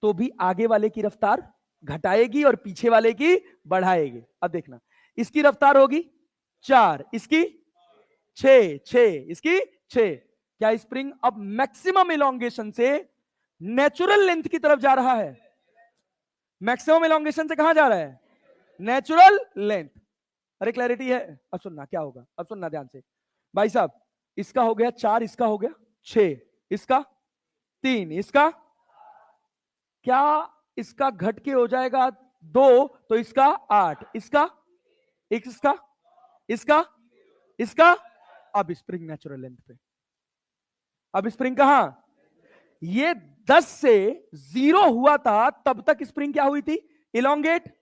तो भी आगे वाले की रफ्तार घटाएगी और पीछे वाले की बढ़ाएगी। अब देखना, इसकी रफ्तार होगी 4, इसकी 6, 6, इसकी 6। क्या स्प्रिंग अब मैक्सिमम इलोंगेशन से नेचुरल लेंथ की तरफ जा रहा है? मैक्सिमम इलोंगेशन से कहां जा रहा है? Natural length. अरे क्लैरिटी है? अब सुनना क्या होगा, अब सुनना ध्यान से भाई साहब। इसका हो गया 4, इसका हो गया 6, इसका 3, इसका, क्या इसका घट के हो जाएगा 2, तो इसका 8, इसका, इसका, इसका, इसका। अब स्प्रिंग नेचुरल लेंथ पे। अब स्प्रिंग कहां? ये 10 से 0 हुआ था तब तक स्प्रिंग क्या हुई थी? इलोंगेट।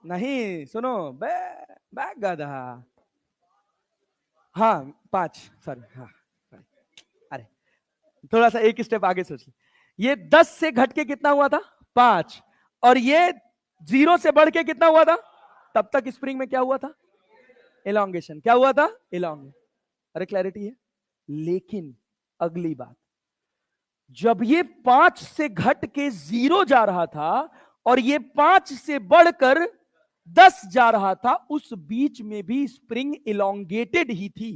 नहीं सुनो बैग गधा। हाँ 5, सॉरी, हाँ। अरे थोड़ा सा एक स्टेप आगे सोच। ये 10 से घट के कितना हुआ था? 5। और ये 0 से बढ़ के कितना हुआ था? तब तक स्प्रिंग में क्या हुआ था? इलोंगेशन। क्या हुआ था? इलोंगेशन। अरे क्लैरिटी है? लेकिन अगली बात, जब ये 5 से घट के 0 जा रहा था और ये 5 से बढ़कर 10 जा रहा था, उस बीच में भी स्प्रिंग इलोंगेटेड ही थी,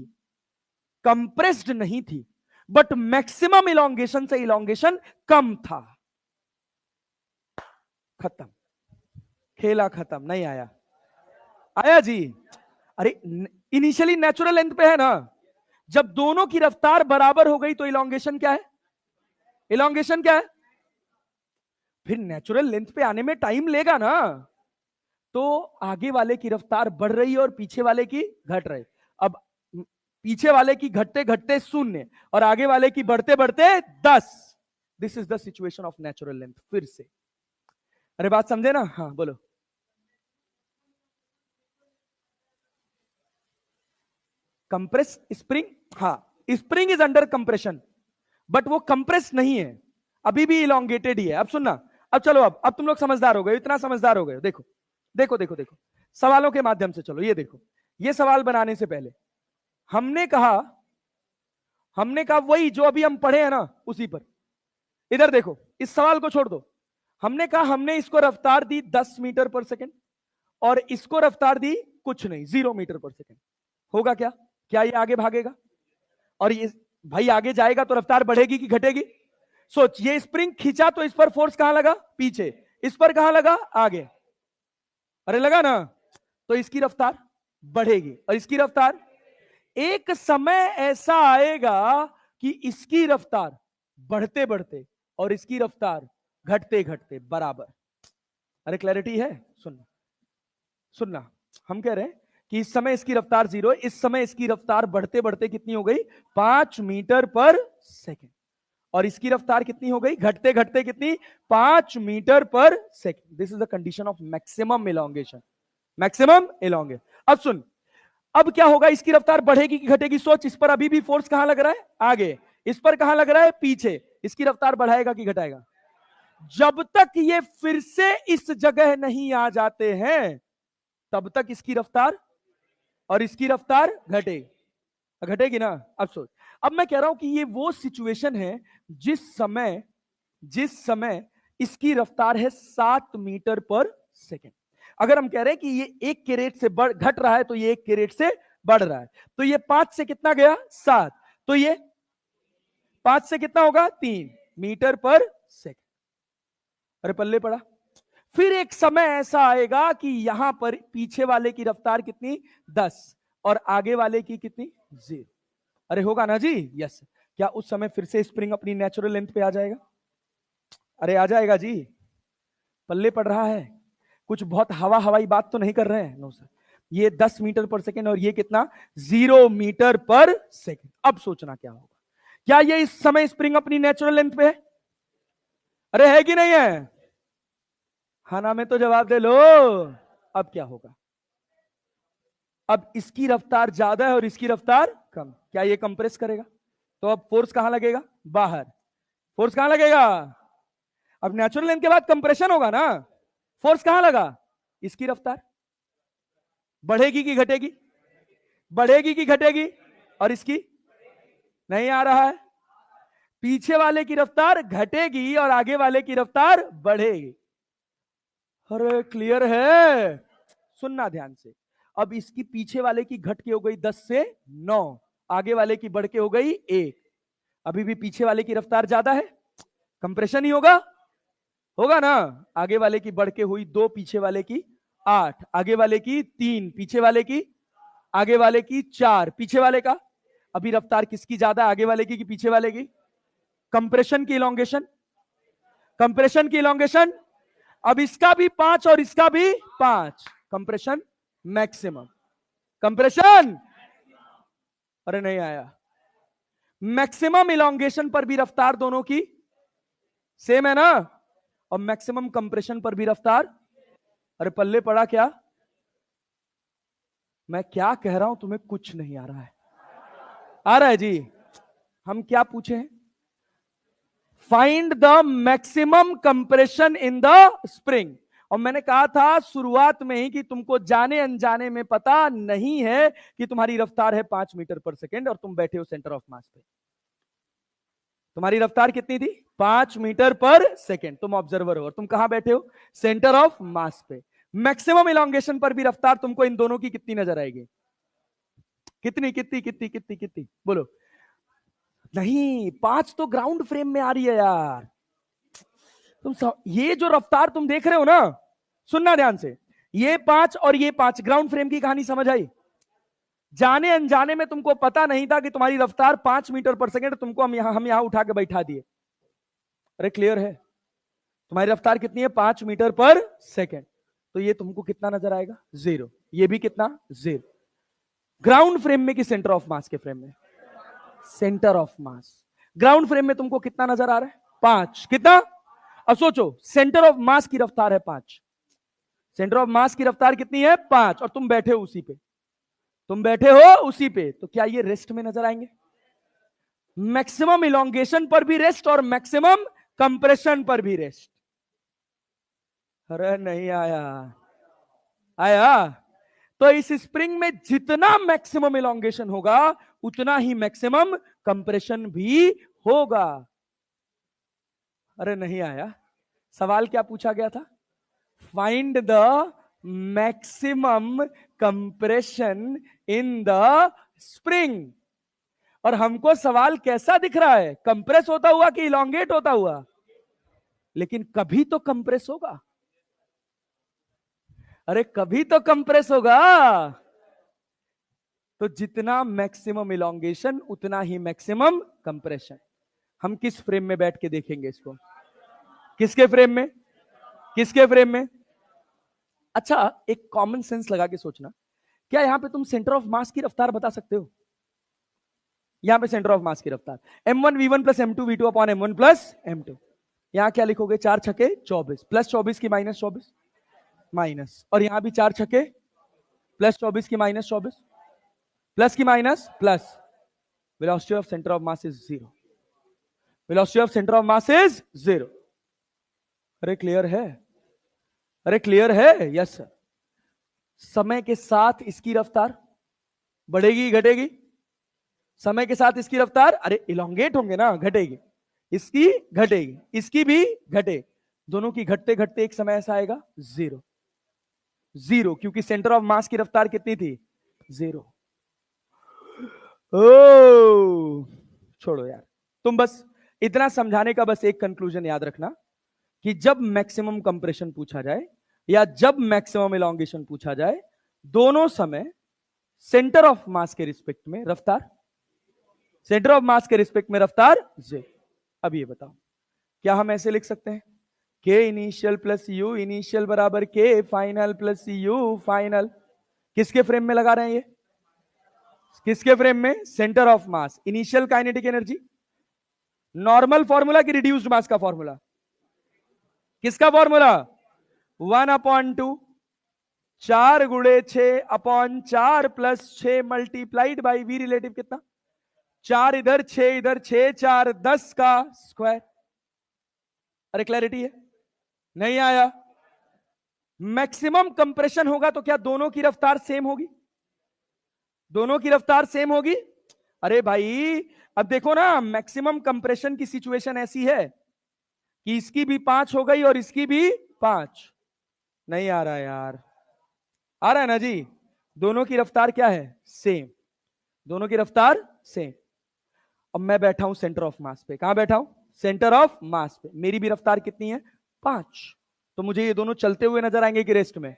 कंप्रेस्ड नहीं थी, बट मैक्सिमम इलोंगेशन से इलोंगेशन कम था। खत्म, खेला खत्म। नहीं आया? आया जी? अरे इनिशियली नेचुरल लेंथ पे है ना, जब दोनों की रफ्तार बराबर हो गई तो इलोंगेशन क्या है? इलोंगेशन क्या है? फिर नेचुरल लेंथ पे आने में टाइम लेगा ना, तो आगे वाले की रफ्तार बढ़ रही है और पीछे वाले की घट रही। अब पीछे वाले की घटते घटते 0 और आगे वाले की बढ़ते बढ़ते 10। This is the situation of natural length. फिर से, अरे बात समझे ना? हाँ बोलो। कंप्रेस स्प्रिंग, हाँ spring is under compression, but वो कंप्रेस नहीं है, अभी भी इलोंगेटेड ही है। अब सुनना, अब चलो, अब तुम लोग समझदार हो गए, इतना समझदार हो गए। देखो देखो देखो देखो, सवालों के माध्यम से चलो। ये देखो, ये सवाल बनाने से पहले हमने कहा वही जो अभी हम पढ़े हैं ना, उसी पर। इधर देखो, इस सवाल को छोड़ दो। हमने कहा हमने इसको रफ्तार दी 10 मीटर पर सेकेंड और इसको रफ्तार दी कुछ नहीं, 0 मीटर पर सेकेंड। होगा क्या? क्या ये आगे भागेगा? और ये भाई आगे जाएगा तो रफ्तार बढ़ेगी कि घटेगी? सोच, ये स्प्रिंग खींचा तो इस पर फोर्स कहां लगा? पीछे। इस पर कहां लगा? आगे। अरे लगा ना, तो इसकी रफ्तार बढ़ेगी और इसकी रफ्तार, एक समय ऐसा आएगा कि इसकी रफ्तार बढ़ते बढ़ते और इसकी रफ्तार घटते घटते बराबर। अरे क्लैरिटी है? सुनना सुनना, हम कह रहे हैं कि इस समय इसकी रफ्तार 0, इस समय इसकी रफ्तार बढ़ते बढ़ते कितनी हो गई? 5 मीटर पर सेकेंड। और इसकी रफ्तार कितनी हो गई? घटते घटते कितनी? 5 मीटर पर second. This is the condition of maximum elongation. Maximum elongation. अब सुन, अब क्या होगा? इसकी रफ्तार बढ़ेगी कि घटेगी? सोच, इस पर अभी भी फोर्स कहां लग रहा है? आगे। इस पर कहां लग रहा है? पीछे। इसकी रफ्तार बढ़ाएगा कि घटाएगा? जब तक ये फिर से इस जगह नहीं आ जाते हैं, तब तक इसकी रफ्तार और इसकी रफ्तार घटेगी। घटेगी ना? अब सोच, अब मैं कह रहा हूं कि ये वो सिचुएशन है जिस समय इसकी रफ्तार है 7 मीटर पर सेकेंड। अगर हम कह रहे हैं कि ये 1 के रेट से घट रहा है, तो ये 1 के रेट से बढ़ रहा है। तो ये 5 से कितना गया? 7। तो ये 5 से कितना होगा? 3 मीटर पर सेकेंड। अरे पल्ले पड़ा। फिर एक समय ऐसा आएगा कि यहां पर पीछे वाले की रफ्तार कितनी? 10 और आगे वाले की कितनी? 0। अरे होगा ना जी? यस। क्या उस समय फिर से स्प्रिंग अपनी नेचुरल लेंथ पे आ जाएगा? अरे आ जाएगा जी। पल्ले पड़ रहा है? कुछ बहुत हवाई बात तो नहीं कर रहे हैं? No sir. ये 10 मीटर पर सेकेंड और ये कितना? 0 मीटर पर सेकेंड। अब सोचना क्या होगा? क्या ये इस समय स्प्रिंग अपनी नेचुरल लेंथ पे है? अरे है कि नहीं है? हाँ ना में तो जवाब दे लो। अब क्या होगा? अब इसकी रफ्तार ज्यादा है और इसकी रफ्तार कम। क्या ये कंप्रेस करेगा? तो अब फोर्स कहां लगेगा? बाहर। फोर्स कहां लगेगा? अब नेचुरल लेंथ के बाद कंप्रेशन होगा ना, फोर्स कहां लगा? इसकी रफ्तार बढ़ेगी कि घटेगी? बढ़ेगी कि घटेगी? और इसकी नहीं आ रहा है। पीछे वाले की रफ्तार घटेगी और आगे वाले की रफ्तार बढ़ेगी। अरे क्लियर है? सुनना ध्यान से। अब इसकी पीछे वाले की घट के हो गई 10 से 9, आगे वाले की बढ़ के हो गई 1। अभी भी पीछे वाले की रफ्तार ज्यादा है, कंप्रेशन ही होगा। होगा ना? आगे वाले की बढ़ के हुई 2, पीछे वाले की 8, आगे वाले की 3, पीछे वाले की, आगे वाले की 4, पीछे वाले का। अभी रफ्तार किसकी ज्यादा? आगे वाले की कि पीछे वाले की? कंप्रेशन की इलोंगेशन, कंप्रेशन की इलोंगेशन। अब इसका भी 5 और इसका भी 5, कंप्रेशन मैक्सिमम। कंप्रेशन, अरे नहीं आया। मैक्सिमम इलोंगेशन पर भी रफ्तार दोनों की सेम है ना, और मैक्सिमम कंप्रेशन पर भी रफ्तार। अरे पल्ले पड़ा क्या? मैं क्या कह रहा हूं तुम्हें कुछ नहीं आ रहा है? आ रहा है जी? हम क्या पूछे हैं? Find the maximum compression in the spring. और मैंने कहा था शुरुआत में ही कि तुमको जाने अनजाने में पता नहीं है कि तुम्हारी रफ्तार है 5 मीटर पर सेकेंड और तुम बैठे हो सेंटर ऑफ मास पे। तुम्हारी रफ्तार कितनी थी? 5 मीटर पर सेकेंड। तुम ऑब्जर्वर हो और तुम कहां बैठे हो? सेंटर ऑफ मास पे। मैक्सिमम इलोंगेशन पर भी रफ्तार तुमको इन दोनों की कितनी नजर आएगी? कितनी कितनी कितनी कितनी कितनी बोलो? नहीं, 5 तो ग्राउंड फ्रेम में आ रही है यार। ये जो रफ्तार तुम देख रहे हो ना, सुनना ध्यान से, ये 5 और ये 5 ग्राउंड फ्रेम की कहानी समझ आई? जाने अनजाने में तुमको पता नहीं था कि तुम्हारी रफ्तार 5 मीटर पर सेकेंड, तुमको हम यहां उठा के बैठा दिए। अरे क्लियर है? तुम्हारी रफ्तार कितनी है 5 मीटर पर सेकेंड, तो ये तुमको कितना नजर आएगा 0, ये भी कितना 0। ग्राउंड फ्रेम में कि सेंटर ऑफ मास के फ्रेम में? Centre of mass. Ground frame में तुमको कितना नजर आ रहा है 5, कितना? अब सोचो सेंटर ऑफ मास की रफ्तार है 5, सेंटर ऑफ मास की रफ्तार कितनी है 5, और तुम बैठे हो उसी पे, तुम बैठे हो उसी पे, तो क्या ये रेस्ट में नजर आएंगे? मैक्सिमम इलोंगेशन पर भी रेस्ट और मैक्सिमम कंप्रेशन पर भी रेस्ट। अरे नहीं आया, आया? तो इस स्प्रिंग में जितना मैक्सिमम इलोंगेशन होगा उतना ही मैक्सिमम कंप्रेशन भी होगा। अरे नहीं आया? सवाल क्या पूछा गया था? Find the maximum compression in the spring. और हमको सवाल कैसा दिख रहा है, कंप्रेस होता हुआ कि इलोंगेट होता हुआ? लेकिन कभी तो कंप्रेस होगा, अरे कभी तो कंप्रेस होगा। तो जितना मैक्सिमम इलोंगेशन उतना ही मैक्सिमम कंप्रेशन। हम किस फ्रेम में बैठ के देखेंगे इसको? किसके फ्रेम में? किसके फ्रेम में? अच्छा, एक कॉमन सेंस लगा के सोचना, क्या यहां पे तुम सेंटर ऑफ मास की रफ्तार बता सकते हो? यहां पे सेंटर ऑफ मास की रफ्तार m1 v1 plus m2 v2 upon m1 plus m2, यहां क्या लिखोगे? 4 छके 24 प्लस 24 की माइनस 24 माइनस, और यहां भी 4 छके प्लस 24 की माइनस 24 प्लस की minus plus. Velocity of centre of mass is 0, velocity of centre of mass is 0। अरे क्लियर है? अरे क्लियर है? Yes sir. समय के साथ इसकी रफ्तार बढ़ेगी घटेगी? समय के साथ इसकी रफ्तार, अरे इलोंगेट होंगे ना, घटेगी, इसकी घटेगी, इसकी भी घटे, दोनों की घटते घटते एक समय ऐसा आएगा 0, 0, क्योंकि सेंटर ऑफ मास की रफ्तार कितनी थी 0। ओ छोड़ो यार, तुम बस इतना समझाने का बस एक कंक्लूजन याद रखना कि जब मैक्सिमम कंप्रेशन पूछा जाए या जब मैक्सिमम इलोंगेशन पूछा जाए, दोनों समय सेंटर ऑफ मास के रिस्पेक्ट में रफ्तार, सेंटर ऑफ मास के रिस्पेक्ट में रफ्तार 0। अब ये बताओ, क्या हम ऐसे लिख सकते हैं के इनिशियल प्लस यू इनिशियल बराबर K final plus U final? किसके फ्रेम में लगा रहे हैं ये? किसके फ्रेम में? Centre of mass. Initial kinetic energy normal formula कि रिड्यूस्ड मास का फॉर्मूला? किसका फॉर्मूला? 1/2 4 गुणे 6/4 plus 6 multiplied by v relative कितना? 4 इधर 6 इधर, 6 4 10 का स्क्वायर। अरे क्लैरिटी है? नहीं आया? मैक्सिमम कंप्रेशन होगा तो क्या दोनों की रफ्तार सेम होगी? दोनों की रफ्तार सेम होगी? अरे भाई अब देखो ना, मैक्सिमम कंप्रेशन की सिचुएशन ऐसी है कि इसकी भी 5 हो गई और इसकी भी 5। नहीं आ रहा यार? आ रहा है ना जी? दोनों की रफ्तार क्या है? सेम, दोनों की रफ्तार सेम। अब मैं बैठा हूं सेंटर ऑफ मास पे, कहां बैठा हूं? सेंटर ऑफ मास पे। मेरी भी रफ्तार कितनी है? 5। तो मुझे ये दोनों चलते हुए नजर आएंगे कि रेस्ट में?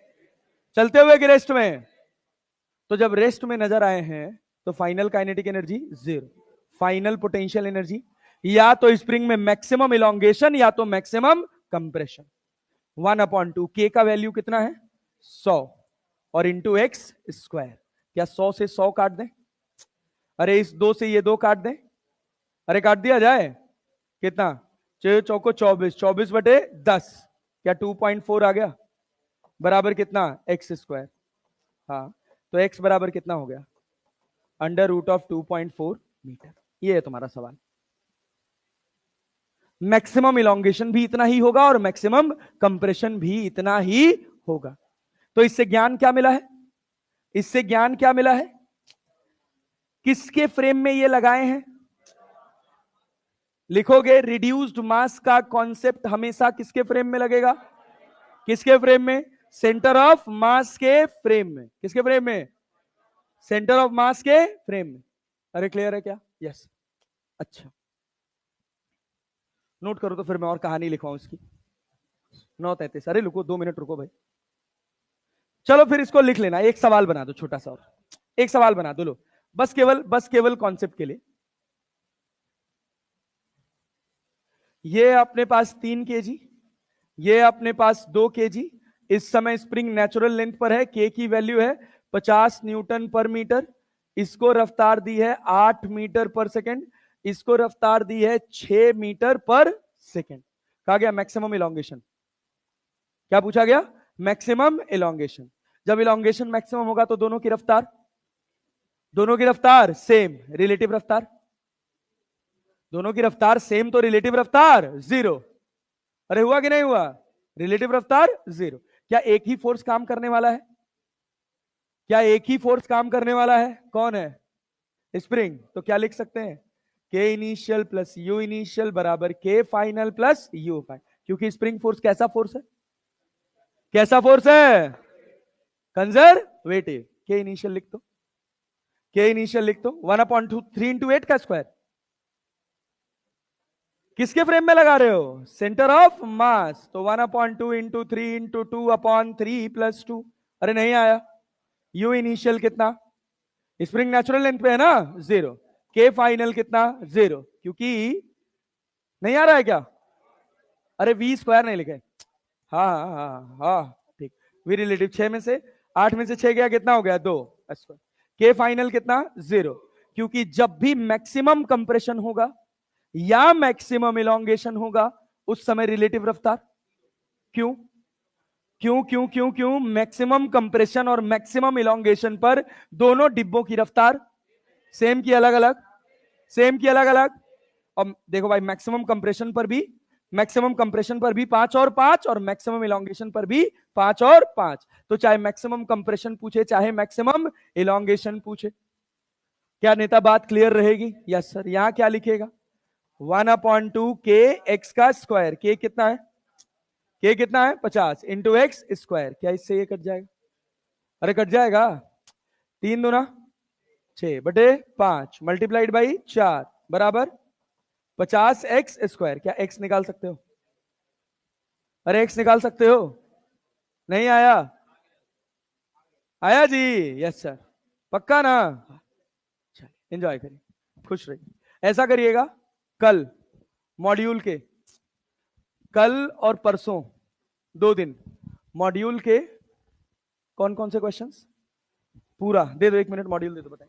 चलते हुए कि रेस्ट में? तो जब रेस्ट में नजर आए हैं तो final kinetic energy 0, final potential energy या तो स्प्रिंग में मैक्सिमम इलोंगेशन या तो मैक्सिमम कंप्रेशन। 1/2 के का वैल्यू कितना है? 100 और इंटू एक्स स्क्वायर। क्या 100 से 100 काट दें? अरे इस 2 से ये 2 काट दें? अरे काट दिया जाए? कितना? 6 चौको 24, 24/10, क्या 2.4 आ गया? बराबर कितना? X square. हाँ, तो x बराबर कितना हो गया? √2.4 मीटर। ये है तुम्हारा सवाल। मैक्सिमम इलोंगेशन भी इतना ही होगा और मैक्सिमम कंप्रेशन भी इतना ही होगा। तो इससे ज्ञान क्या मिला है? इससे ज्ञान क्या मिला है? किसके फ्रेम में ये लगाए हैं? लिखोगे रिड्यूस्ड मास का कॉन्सेप्ट हमेशा किसके फ्रेम में लगेगा? किसके फ्रेम में? सेंटर ऑफ मास के फ्रेम में। किसके फ्रेम में? सेंटर ऑफ मास के फ्रेम में। अरे क्लियर है क्या? यस। अच्छा, नोट करो तो फिर मैं और कहानी लिखवाऊं इसकी। 9:33। अरे रुको 2 मिनट रुको भाई। चलो फिर इसको लिख लेना, एक सवाल बना दो छोटा सा, और एक सवाल बना दो। लो बस केवल कॉन्सेप्ट के लिए। ये अपने पास 3 kg, ये अपने पास 2 kg, इस समय स्प्रिंग नेचुरल लेंथ पर है, के की वैल्यू है 50 न्यूटन पर मीटर, इसको रफ्तार दी है 8 मीटर पर सेकेंड, इसको रफ्तार दी है 6 मीटर पर सेकेंड। कहा गया मैक्सिमम इलोंगेशन। क्या पूछा गया? Maximum elongation. जब इलोंगेशन मैक्सिमम होगा तो दोनों की रफ्तार सेम, रिलेटिव रफ्तार, दोनों की रफ्तार सेम तो रिलेटिव रफ्तार जीरो। अरे हुआ कि नहीं हुआ? रिलेटिव रफ्तार जीरो। क्या एक ही फोर्स काम करने वाला है? क्या एक ही फोर्स काम करने वाला है? कौन है? स्प्रिंग। तो क्या लिख सकते हैं? के इनिशियल प्लस यू इनिशियल बराबर K final plus U final. क्योंकि स्प्रिंग फोर्स कैसा फोर्स है? कैसा फोर्स है? कंजर्वेटिव। के इनिशियल लिख दो, के इनिशियल लिख दो 1/2 3 इंटू 8 का स्क्वायर। किसके फ्रेम में लगा रहे हो? सेंटर ऑफ मास। तो 1/2 इंटू 3 इंटू 2/3 प्लस 2। अरे नहीं आया। यू इनिशियल कितना? स्प्रिंग नेचुरल लेंथ पे है ना, जीरो। के फाइनल कितना? जीरो। क्योंकि नहीं आ रहा है क्या? अरे वी स्क्वायर नहीं लिखे। हाँ हाँ हाँ हाँ ठीक। वी रिलेटिव 6 में से 8 में से 6 गया, कितना हो गया? 2 स्क्वायर। के फाइनल कितना? जीरो। क्योंकि जब भी मैक्सिमम कंप्रेशन होगा या मैक्सिमम इलोंगेशन होगा उस समय रिलेटिव रफ्तार। क्यों क्यों क्यों क्यों क्यों? मैक्सिमम कंप्रेशन और मैक्सिमम इलोंगेशन पर दोनों डिब्बों की रफ्तार सेम की अलग अलग, सेम की अलग अलग। और देखो भाई मैक्सिमम कंप्रेशन पर भी 5 और 5 और मैक्सिमम इलोंगेशन पर भी 5 और 5। तो चाहे मैक्सिमम कंप्रेशन पूछे चाहे मैक्सिमम इलोंगेशन पूछे। क्या नेता बात क्लियर रहेगी? Yes sir. यहां क्या लिखेगा? 1/2 के एक्स का स्क्वायर। के कितना है? के कितना है? 50 इंटू एक्स स्क्वायर। क्या इससे ये कट जाएगा? अरे कट जाएगा। 3 दूना 6/5 मल्टीप्लाइड बाई 4 बराबर 50x²। क्या x निकाल सकते हो? अरे x निकाल सकते हो? नहीं आया? आया जी? Yes sir. पक्का ना? चलिए एंजॉय करिए, खुश रहिए। ऐसा करिएगा, कल मॉड्यूल के, कल और परसों 2 दिन मॉड्यूल के कौन कौन से क्वेश्चंस पूरा दे दो। 1 मिनट मॉड्यूल दे दो, बताएं।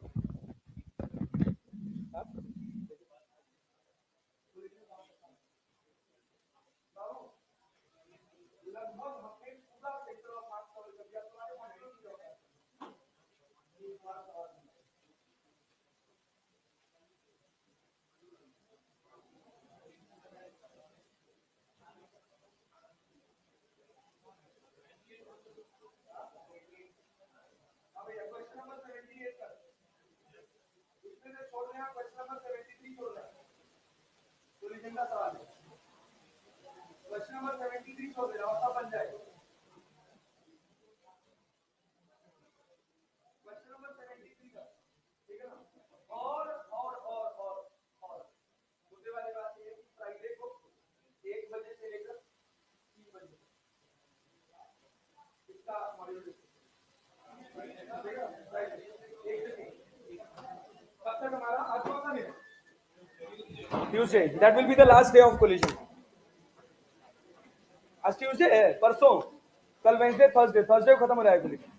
Tuesday. That will be the last day of collision. आज ट्यूसडे है, परसों, कल वेंसडे, थर्सडे, थर्सडे को खत्म हो जाएगा collision।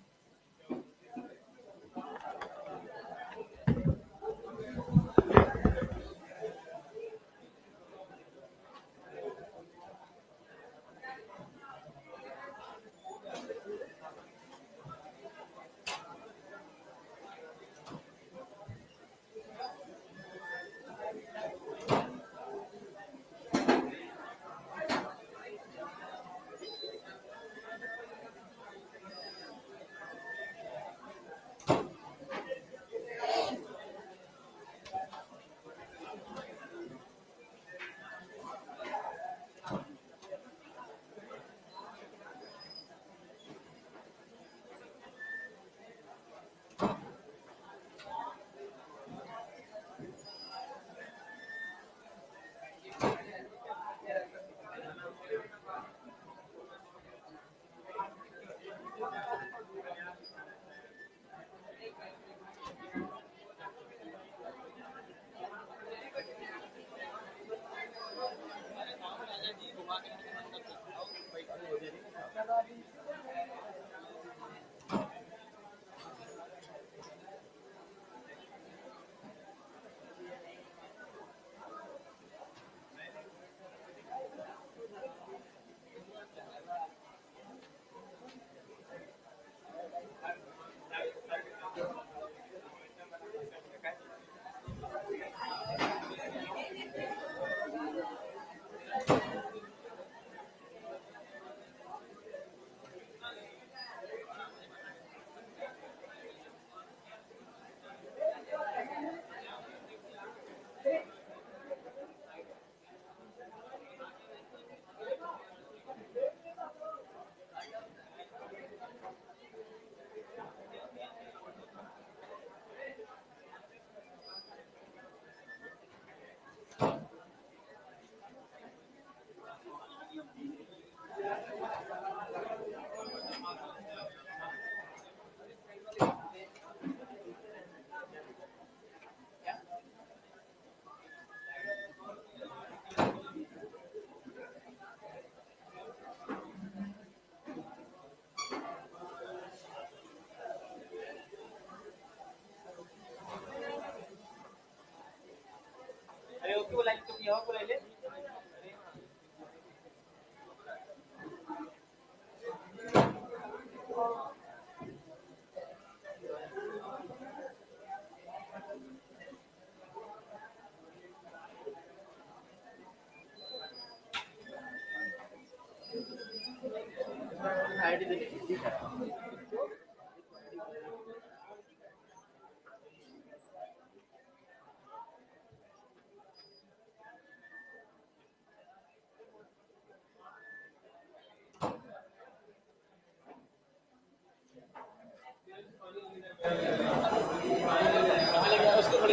उसको